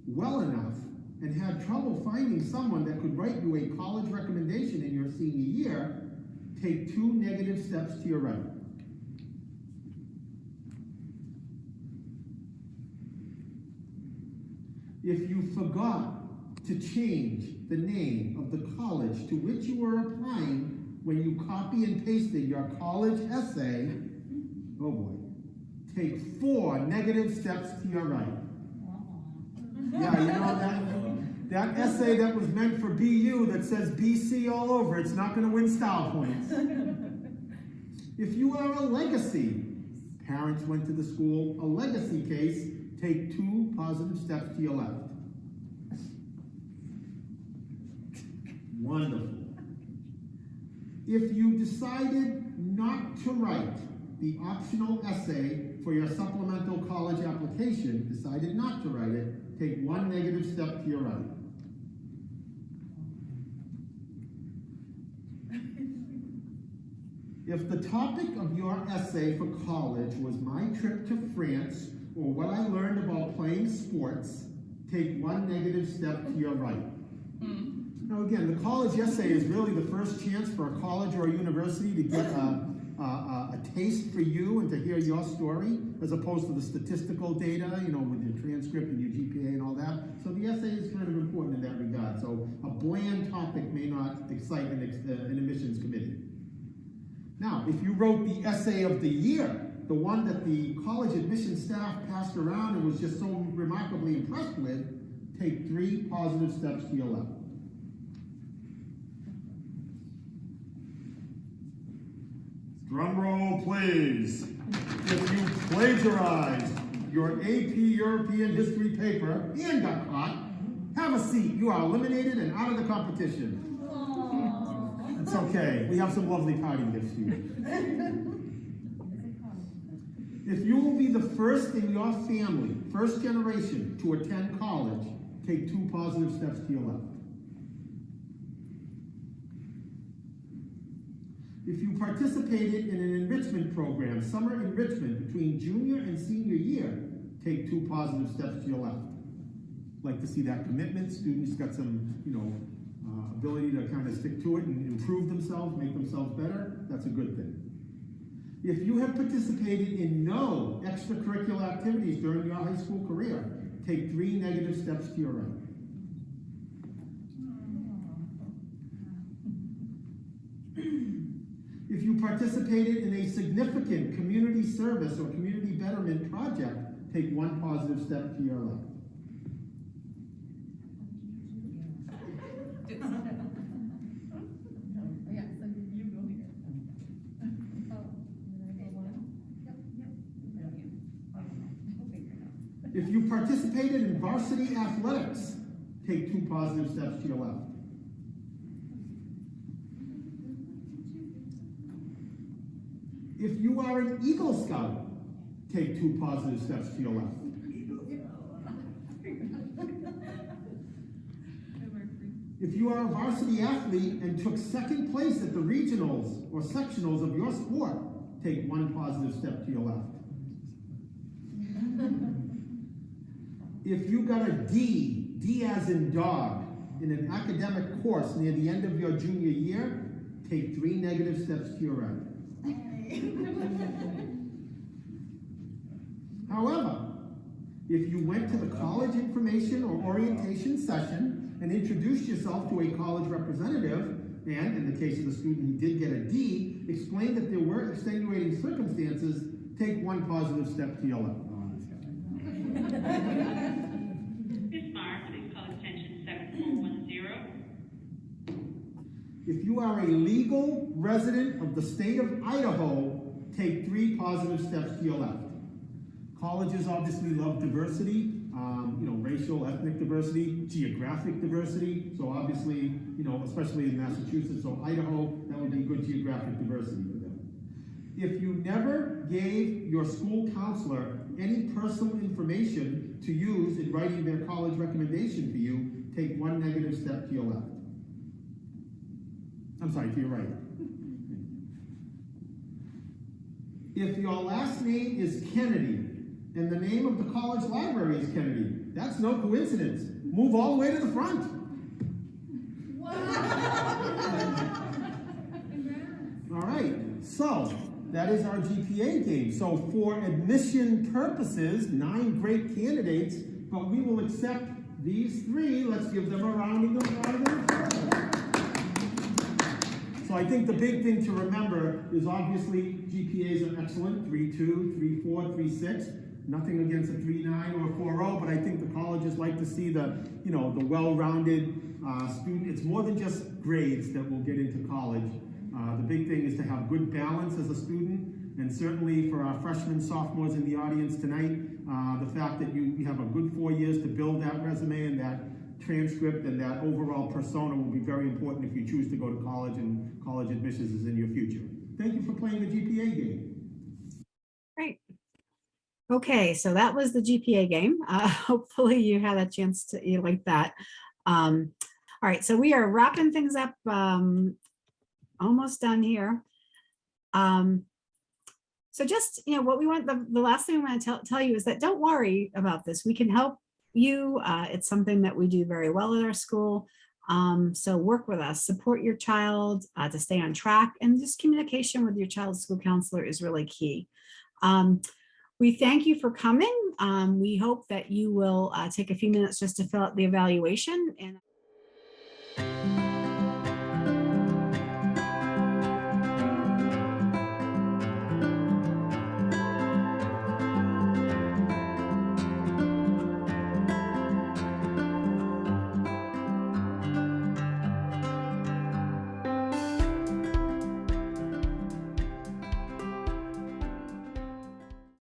well enough and had trouble finding someone that could write you a college recommendation in your senior year, take 2 negative steps to your right. If you forgot to change the name of the college to which you were applying when you copy and pasted your college essay, oh boy, take 4 negative steps to your right. Yeah, you know, that essay that was meant for BU that says BC all over, it's not going to win style points. If you are a legacy, parents went to the school, a legacy case, take 2 positive steps to your left. Wonderful. If you decided not to write the optional essay for your supplemental college application, decided not to write it, take 1 negative step to your right. If the topic of your essay for college was my trip to France or what I learned about playing sports, take 1 negative step to your right. Now again, the college essay is really the first chance for a college or a university to get a taste for you and to hear your story, as opposed to the statistical data, you know, with your transcript and your GPA and all that. So the essay is kind of important in that regard. So a bland topic may not excite an admissions committee. Now, if you wrote the essay of the year, the one that the college admissions staff passed around and was just so remarkably impressed with, take 3 positive steps to your left. Drum roll, please. If you plagiarized your AP European history paper and got caught, have a seat. You are eliminated and out of the competition. It's okay. We have some lovely party gifts for you. If you will be the first in your family, first generation, to attend college, take 2 positive steps to your left. If you participated in an enrichment program, summer enrichment between junior and senior year, take 2 positive steps to your left. Like to see that commitment. Students got some, ability to kind of stick to it and improve themselves, make themselves better. That's a good thing. If you have participated in no extracurricular activities during your high school career, take 3 negative steps to your right. If you participated in a significant community service or community betterment project, take 1 positive step to your left. If you participated in varsity athletics, take 2 positive steps to your left. If you are an Eagle Scout, take 2 positive steps to your left. If you are a varsity athlete and took 2nd place at the regionals or sectionals of your sport, take 1 positive step to your left. If you got a D as in dog, in an academic course near the end of your junior year, take 3 negative steps to your right. However, if you went to the college information or orientation session and introduced yourself to a college representative, and in the case of the student who did get a D, explained that there were extenuating circumstances, take 1 positive step to your left. Ms. Marr, please call attention 7410. If you are a legal resident of the state of Idaho, take 3 positive steps to your left. Colleges obviously love diversity, racial, ethnic diversity, geographic diversity. So obviously, especially in Massachusetts or Idaho, that would be good geographic diversity for them. If you never gave your school counselor any personal information to use in writing their college recommendation for you, take 1 negative step to your left. I'm sorry, to your right. If your last name is Kennedy and the name of the college library is Kennedy, that's no coincidence. Move all the way to the front. All right, so that is our GPA game. So for admission purposes, 9 great candidates, but we will accept these 3. Let's give them a round of applause. So I think the big thing to remember is obviously GPAs are excellent, 3.2, 3.4, 3.6. nothing against a 3.9 or a 4.0, but I think the colleges like to see the, the well-rounded student. It's more than just grades that will get into college. The big thing is to have good balance as a student, and certainly for our freshmen, sophomores in the audience tonight, the fact that you have a good 4 years to build that resume and that transcript and that overall persona will be very important if you choose to go to college, and college admissions is in your future. Thank you for playing the GPA game. Great. Okay, so that was the GPA game. Hopefully you had a chance to, you like that. All right, so we are wrapping things up, almost done here. So just, what we want, the last thing I want to tell you is that don't worry about this. We can help you. It's something that we do very well at our school. So work with us, support your child to stay on track, and just communication with your child's school counselor is really key. We thank you for coming. We hope that you will take a few minutes just to fill out the evaluation. And